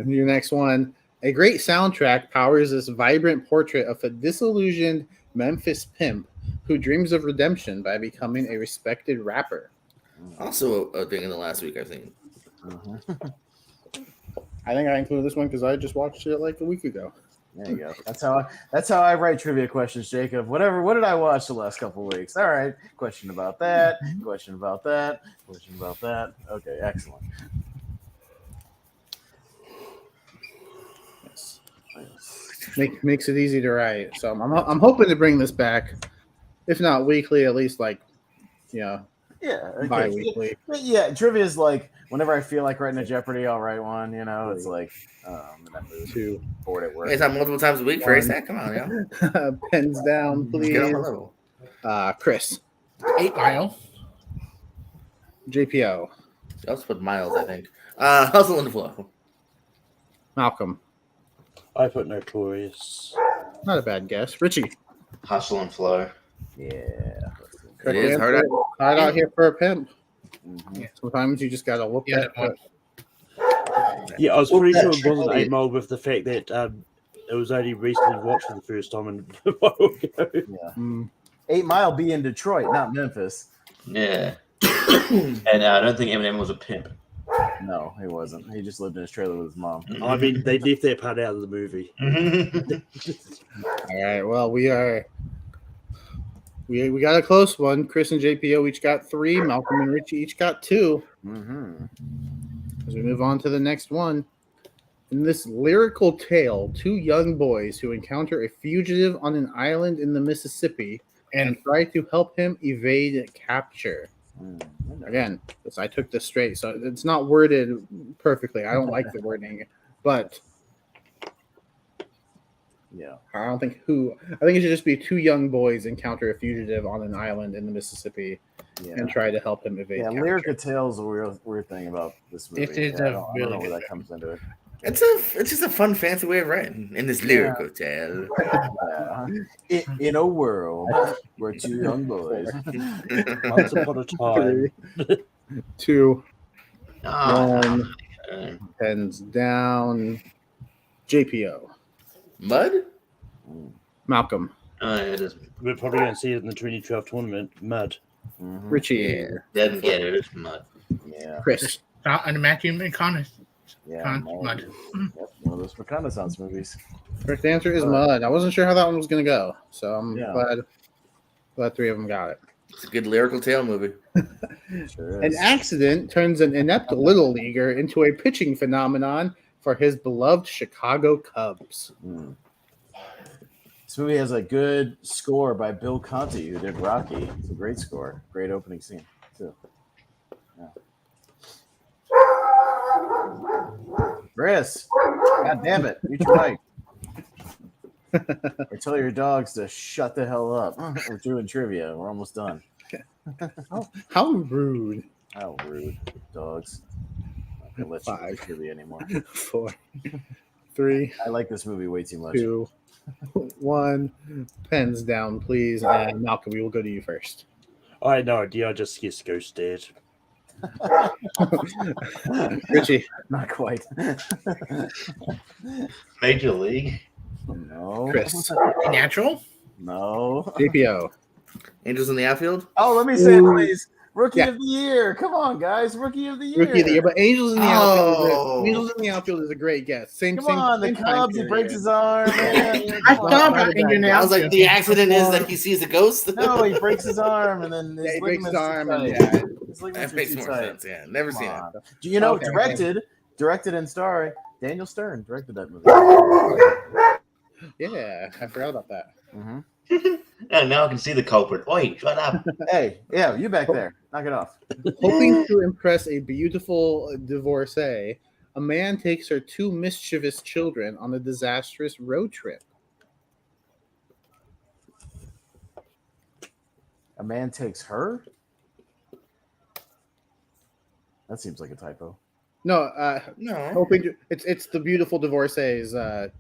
Your next one. A great soundtrack powers this vibrant portrait of a disillusioned Memphis pimp who dreams of redemption by becoming a respected rapper. Also a thing in the last week, I think. I think I included this one because I just watched it like a week ago. There you go. That's how I write trivia questions, Jacob. Whatever. What did I watch the last couple of weeks? All right. Question about that. Question about that. Question about that. Okay. Excellent. Makes it easy to write. So I'm hoping to bring this back, if not weekly, at least Yeah. Okay. bi-weekly. Yeah. Trivia is like whenever I feel like writing a Jeopardy, I'll write one. It's like in that mood. 2. Bored at work. It's not multiple times a week for ASAC. Come on, yeah. Pens down, please. Get on my level. Chris, 8 Mile. JPO, I also put Miles, I think. Hustle and Flow. Malcolm, I put Notorious. Not a bad guess. Richie. Hustle and Flow. Yeah. Correct is hard answer. Hard out here for a pimp. Mhm. Sometimes you just gotta whoop Yeah, that. that one. Yeah, I was Well, pretty that sure it wasn't trick- 8 Mile with the fact that it was only recently watched for the first time and a while ago. Yeah. Mm. 8 Mile be in Detroit, not Memphis. Yeah. And I don't think Eminem was a pimp. No, he wasn't. He just lived in his trailer with his mom. I mean, they left that part out of the movie. All right. Well, we got a close one. Chris and JPO each got 3. Malcolm and Richie each got 2. Mm-hmm. As we move on to the next one. In this lyrical tale, 2 young boys who encounter a fugitive on an island in the Mississippi and try to help him evade capture. Again, I took this straight, so it's not worded perfectly. I don't like the wording, but Yeah. I think it should just be 2 young boys encounter a fugitive on an island in the Mississippi Yeah. and try to help him evade Yeah, capture. lyrical tale's a weird thing about this movie. It is Yeah, a I don't really know where good that comes into it. It's just a fun, fancy way of writing in this lyrical tale. Yeah. In a world where 2 young boys. Once upon a time. 2, Ah, 1, pens down. JPO. Mud? Malcolm. it is. We're probably going to see it in the 2012 tournament. Mud. Mhm. Richie. Yeah. Doesn't get it. It's mud. Yeah. Chris. And Matthew McConaughey. Yeah. Mud. Yep, one of those reconnaissance movies. Correct answer is Mud. I wasn't sure how that one was going to go, so I'm Yeah. glad 3 of them got it. It's a good lyrical tale movie. Sure An is. accident turns an inept little leaguer into a pitching phenomenon for his beloved Chicago Cubs. Mm. This movie has a good score by Bill Conti, who did Rocky. It's a great score. Great opening scene, too. Yeah. Chris, God damn it. Mute your mic. Or tell your dogs to shut the hell up. We're doing trivia. We're almost done. How rude. How rude. Dogs. I'm not going to let you do 5. trivia anymore. 4, 3, I like this movie way too much. 2, 1. Pens down, please. And Malcolm, we will go to you first. I had no idea. I just guessed Ghost Dad. Richie. Not quite. Major League. No. Chris. Natural? No. JPO. Angels in the Outfield? Oh, let me say it, Ooh. please. Rookie Yeah. of the year. Come on, guys. Rookie of the year. Rookie of the year, but Angels in the Oh. Outfield is a great guess. Same. Come same, on, the same time Cubs. He period. breaks his arm. Man. I Come on. thought not about a bad Indian guess. I was like, outfield. the accident is that he sees a ghost? No, he breaks his arm and then his Yeah, he breaks his ligaments arm, too and tight. yeah. His ligaments That are makes too more tight. sense. Yeah, never Come seen on. Do you know Okay. directed and starring Daniel Stern directed that movie. Yeah, I forgot about that. Mhm. And now I can see the culprit. Oi, shut up. Hey, yeah, you back there. Knock it off. Hoping to impress a beautiful divorcee, a man takes her 2 mischievous children on a disastrous road trip. A man takes her? That seems like a typo. No, No. hoping to, it's the beautiful divorcee's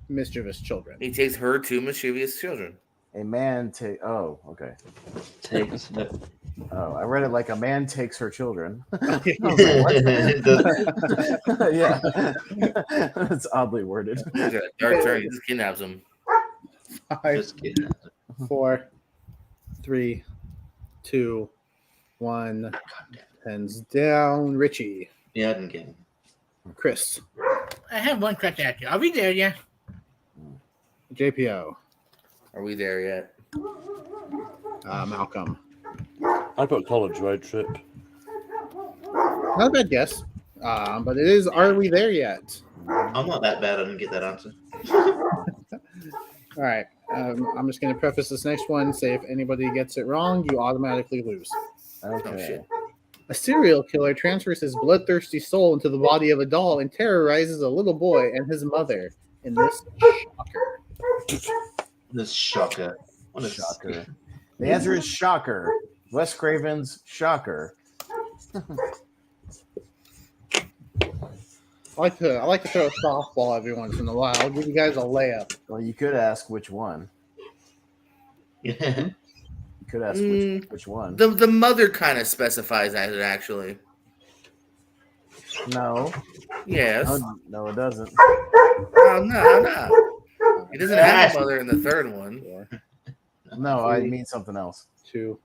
mischievous children. He takes her 2 mischievous children. A man take. Oh, okay. Takes the- Oh, I read it like a man takes her children. The- Yeah, that's oddly worded. He's got a dark turn. He just kidnaps him. 5, Just kidding. 4, 3, 2, 1. Pens down. Richie. Yeah, I didn't get it. Chris. I have one question at you. Are we there yet? JPO. Are we there yet? Malcolm. I put college road trip. Not a bad guess. But it is, are we there yet? I'm not that bad. I didn't get that answer. All right. I'm just going to preface this next one. Say if anybody gets it wrong, you automatically lose. Okay. Oh, shit. A serial killer transfers his bloodthirsty soul into the body of a doll and terrorizes a little boy and his mother in this shocker. This shocker. What a Shocker. The answer is Shocker. Wes Craven's Shocker. I like to throw a softball every once in a while. I'll give you guys a layup. Well, you could ask which one. Yeah. You could ask which one. The mother kind of specifies that it actually. No, Yes. no, it doesn't. Oh, no. He doesn't have a mother in the third one. 4, No, I mean something else. 2,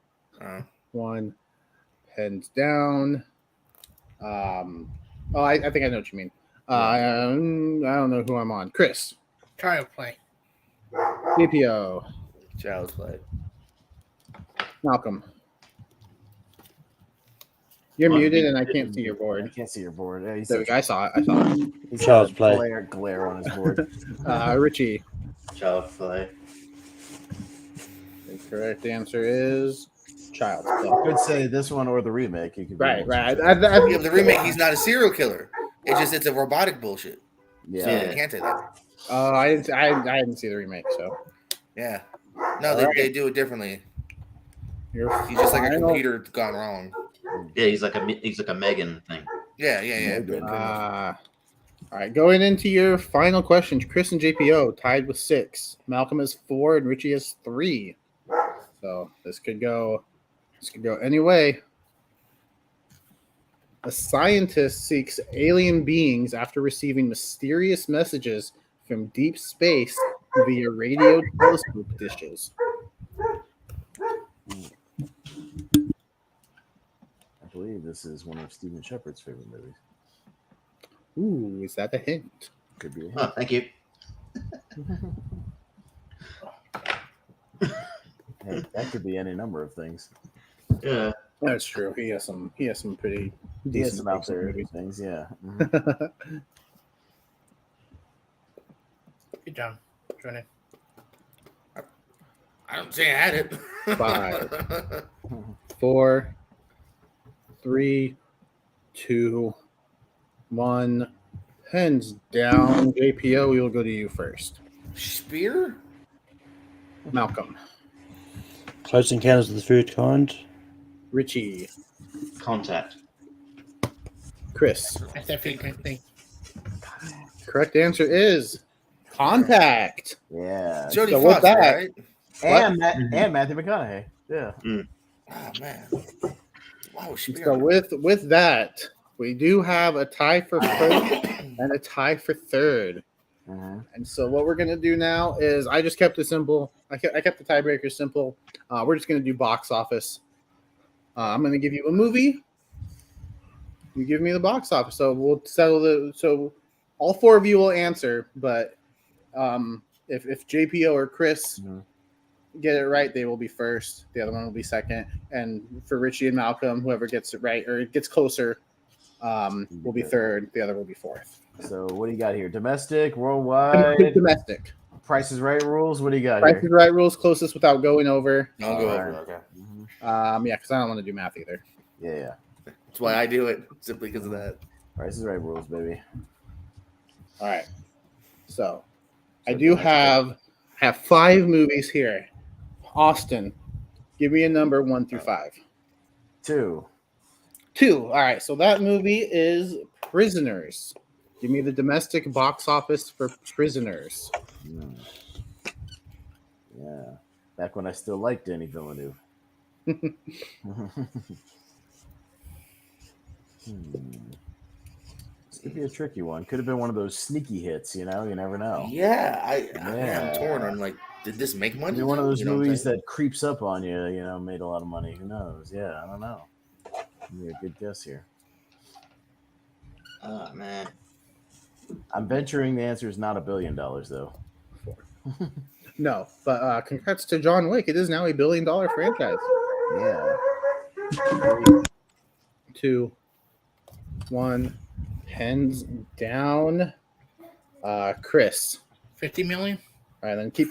Oh. 1. Pens down. I think I know what you mean. I don't know who I'm on. Chris. Child play. DPO. Child's play. Malcolm. You're Well, muted you and I didn't- can't see your I board. can't see your board. Yeah, he's There we go. I saw it. he's Child's got play. glare on his board. Richie. Child play. The correct answer is Child's Play. You could say this one or the remake. You could be Right, more right. specific. Yeah, but the remake, he's not a serial killer. It's a robotic bullshit. So Yeah. you can't say that. I didn't see the remake, so Yeah. No, All right. they do it differently. you're He's just like a final. computer gone wrong. Yeah, he's like a Megan thing. Yeah. Good. All right, going into your final questions, Chris and JPO tied with 6. Malcolm has 4 and Richie has 3. So this could go any way. A scientist seeks alien beings after receiving mysterious messages from deep space via radio telescope dishes. I believe this is one of Steven Shepard's favorite movies. Ooh, is that a hint? Could be a hint. Oh, thank you. Hey, that could be any number of things. Yeah. That's true. He has some pretty He has decent some out picks in there movies. things, yeah. Mhm. Good job. Jordan. I don't say I had it. 5, 4, 3, 2, 1. Hands down. JPO, we will go to you first. Spear? Malcolm. Close encounters of the third kind. Richie. Contact. Chris. That's that frequent thing. Correct answer is Contact. Yeah. Jodie So with Foster, that- right? And Matthew McConaughey. Yeah. Oh, man. Wow, Spear. So with that, we do have a tie for first and a tie for third. Mhm. And so what we're gonna do now is I just kept it simple. I kept the tiebreaker simple. We're just gonna do box office. I'm gonna give you a movie. You give me the box office. So we'll settle so all 4 of you will answer, but if JPO or Chris Mhm. get it right, they will be first. The other one will be second. And for Richie and Malcolm, whoever gets it right or gets closer will be third. The other will be fourth. So what do you got here? Domestic, worldwide, Domestic. Price is Right rules. What do you got Price here? is Right rules closest without going over. I'll go Alright. over. Okay. Mhm. Yeah, because I don't want to do math either. Yeah. That's why I do it, simply because of that. Price is Right rules, baby. All right. So I do have 5 movies here. Austin, give me a number 1 through 5. 2. 2. All right. So that movie is Prisoners. Give me the domestic box office for Prisoners. Mm. Yeah. Back when I still liked Danny Villeneuve. This could be a tricky one. Could have been one of those sneaky hits, you know? You never know. Yeah, Yeah. I'm torn. I'm like, did this make money? Could be one of those You know what I'm movies saying? that creeps up on you, you know, made a lot of money. Who knows? Yeah, I don't know. Be a good guess here. Oh man. I'm venturing the answer is not $1 billion, though. No, but congrats to John Wick. It is now $1 billion franchise. Yeah. 3, 2, 1. Hands down. Chris. 50 million? All right, then keep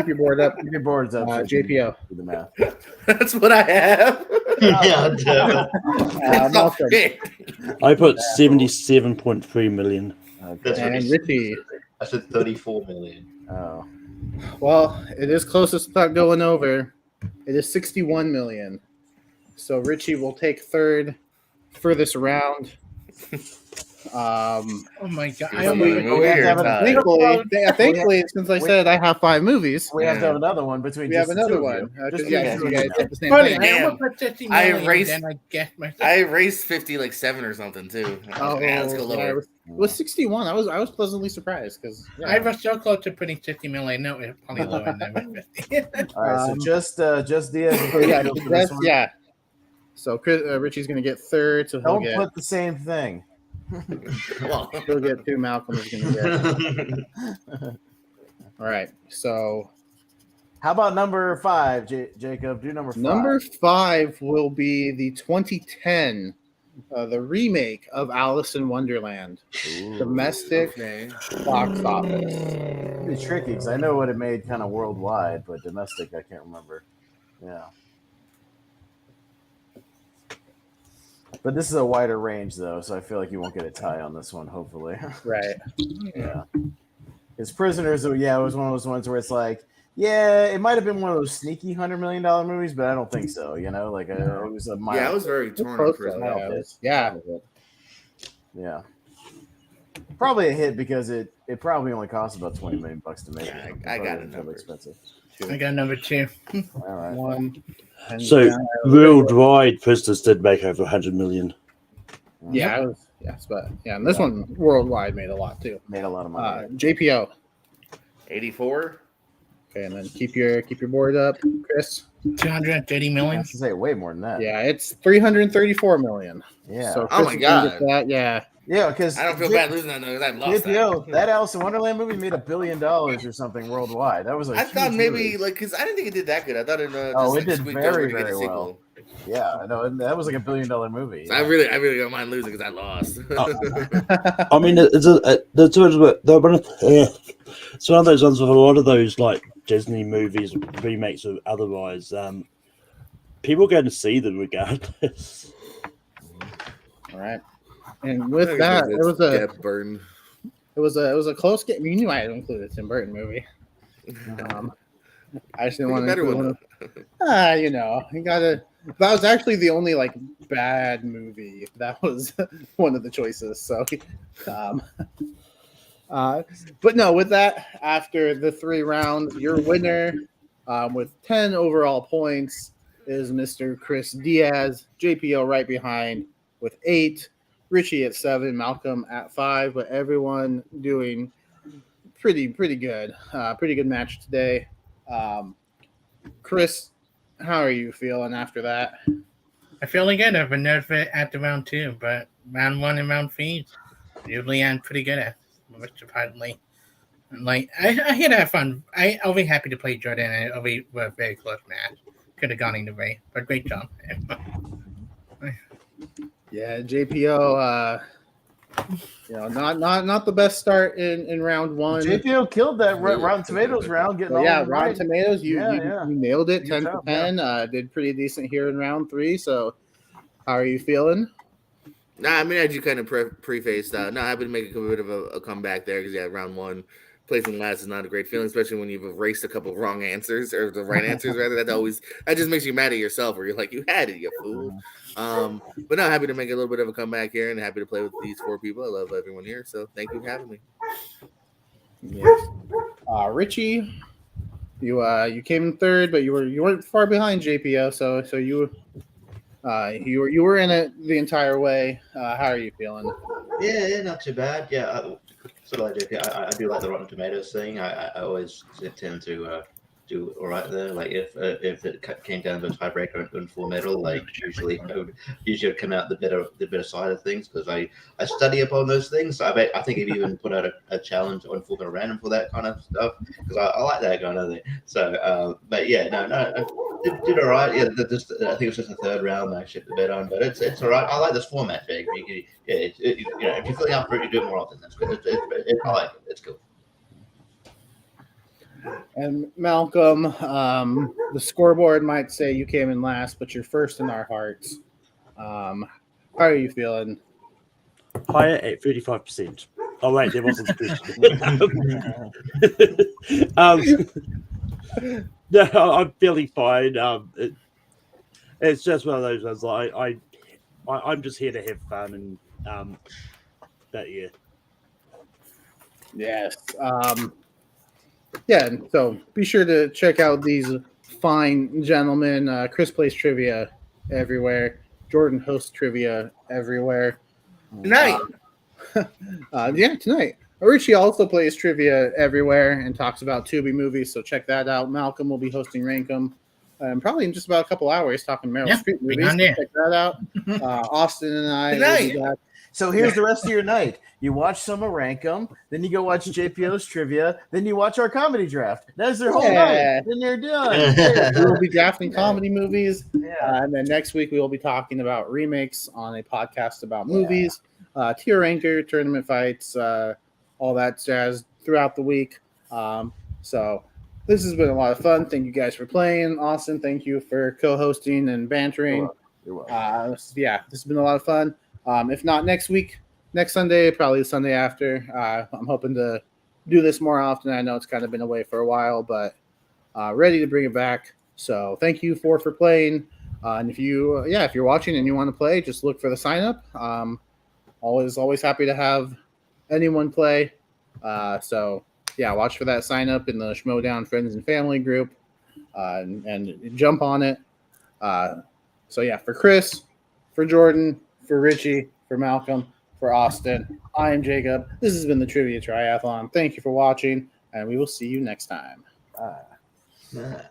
your board up. Keep your boards up. so you can JPO. do the math. That's what I have. Yeah, damn it. It's not Malcolm shit. I put 77.3 million. That's Okay. what and he Richie. I said 34 million. Oh. Well, it is closest without going over. It is 61 million. So Richie will take third for this round. Oh my god! You're I talking almost about a we movie have to or have a- Todd? Thankfully, since I said I have 5 movies, We have to Yeah. have another one between we have just the another two of you. one. Just Because the two you of guys you get now. the same funny. thing. I Damn. almost put 50 I million, erased- then I guessed myself. I erased 50 like 7 or something too. I was like, let's go Oh, yeah, lower. it was 61. I was pleasantly surprised because I was so close to putting 50 million. No, it's probably lower than that. 50. All right, so just Diaz and so yeah, Chris for this one. yeah. So Richie's gonna get third, so Don't put the same thing. Well, he'll get 2. Malcolm is gonna get. All right, so How about number 5, Jacob? Do number 5. number 5 will be the 2010, the remake of Alice in Wonderland, domestic okay. box office. It's pretty tricky because I know what it made kind of worldwide, but domestic I can't remember. Yeah. But this is a wider range, though, so I feel like you won't get a tie on this one, hopefully. Right. Yeah. Because Prisoners, yeah, it was one of those ones where it's like, yeah, it might have been one of those sneaky $100 million movies, but I don't think so. You know, like it was a mild. Yeah, I was very torn on Close though, Prison. yeah, it was- yeah. Yeah. Probably a hit because it probably only cost about $20 million to make. Yeah, it. I got Probably a number. expensive. I got number 2. All right. 1. and So down. worldwide, Prisoners did make over 100 million. Yeah, it was. Yes, but yeah, and this one worldwide made a lot too. Made a lot of money. JPO. 84. Okay, and then keep your board up, Chris. 230 I million. should say way more than that. Yeah, it's 334 million. Yeah. So Oh Chris my is gonna God. get that. Yeah. Yeah, because I don't feel bad losing that though, because I lost JPO, that. that Alice in Wonderland movie made $1 billion or something worldwide. That was a I thought huge maybe movie. like because I didn't think it did that good. I thought it Oh, just it did squeaked very, over to get a very sequel. well. Yeah, I know that was like $1 billion movie. So I really don't mind losing because I lost. I mean, it's one of those ones with a lot of those like Disney movies, remakes or otherwise. People going to see them regardless. All right. And with that, it was a close game. You knew I had to include a Tim Burton movie. I just didn't want to better include one. you know, you gotta. That was actually the only like bad movie. That was one of the choices. So, but no, with that, after the 3 rounds, your winner with 10 overall points is Mr. Chris Diaz. JPO right behind with 8. Richie at 7. Malcolm at 5. But everyone doing pretty good. Pretty good match today. Chris, how are you feeling after that? I'm feeling good. I've been nervous at the round 2, but round 1 and round 3, usually I'm pretty good at, most surprisingly. Like I here to have fun. I'll be happy to play Jordan, and it'll be a very close match. Could have gone either way, but great job. Yeah, JPO. You know, not the best start in round 1. JPO killed that Rotten Tomatoes round, getting all Yeah, of them Rotten right. Tomatoes, you nailed it, Good 10 job, to 10. Did pretty decent here in round 3. So, how are you feeling? Nah, I mean, as you kind of prefaced, not happy to make a bit of a comeback there because round 1, placing last is not a great feeling, especially when you've erased a couple wrong answers or the right answers rather. That just makes you mad at yourself, where you're like, you had it, you fool. But no, happy to make a little bit of a comeback here and happy to play with these 4 people. I love everyone here, so thank you for having me. Yes. Richie, you came in 3rd, but you weren't far behind JPO, so you were in it the entire way. How are you feeling? Yeah, not too bad. Yeah, sort of like JP, I do like the Rotten Tomatoes thing. I always tend to do all right there. Like if it came down to a tiebreaker in Full Metal, like usually I'd come out the better side of things because I study up on those things. So I think I've even put out a challenge on Full Metal Random for that kind of stuff because I like that kind of thing. So, but yeah, no, did all right. Yeah, I think it was just the 3rd round I shipped the bet on, but it's all right. I like this format, Jake. If you're feeling up for it, you do it more often. That's good. I like it. It's cool. And Malcolm, the scoreboard might say you came in last, but you're first in our hearts. How are you feeling? Higher at 35%. Oh wait, there wasn't a question. No, I'm feeling fine. It's just one of those ones. I'm just here to have fun, and that year. Yes. Yeah, and so be sure to check out these fine gentlemen. Chris plays trivia everywhere. Jordan hosts trivia everywhere. Tonight. Yeah, tonight. Richie also plays trivia everywhere and talks about Tubi movies, so check that out. Malcolm will be hosting Rankum probably in just about a couple hours talking Meryl Yeah, Streep bring movies. on So there. check that out. Austin and I will be Tonight. back. So here's the rest of your night. You watch some of Rankum, then you go watch JPO's trivia, then you watch our comedy draft. That's their whole Yeah. night. Then they're done. We will be drafting comedy movies. Yeah. And then next week we will be talking about remakes on a podcast about movies, tier ranker, tournament fights, all that jazz throughout the week. So this has been a lot of fun. Thank you guys for playing. Austin, thank you for co-hosting and bantering. You're welcome. Yeah, this has been a lot of fun. If not next week, next Sunday, probably the Sunday after. I'm hoping to do this more often. I know it's kind of been away for a while, but ready to bring it back. So thank you for playing. And if you're watching and you want to play, just look for the sign up. Always happy to have anyone play. So yeah, watch for that sign up in the Schmodown Friends and Family group, and jump on it. So yeah, for Chris, for Jordan, for Richie, for Malcolm, for Austin, I am Jacob. This has been the Trivia Triathlon. Thank you for watching, and we will see you next time. Bye. Yeah.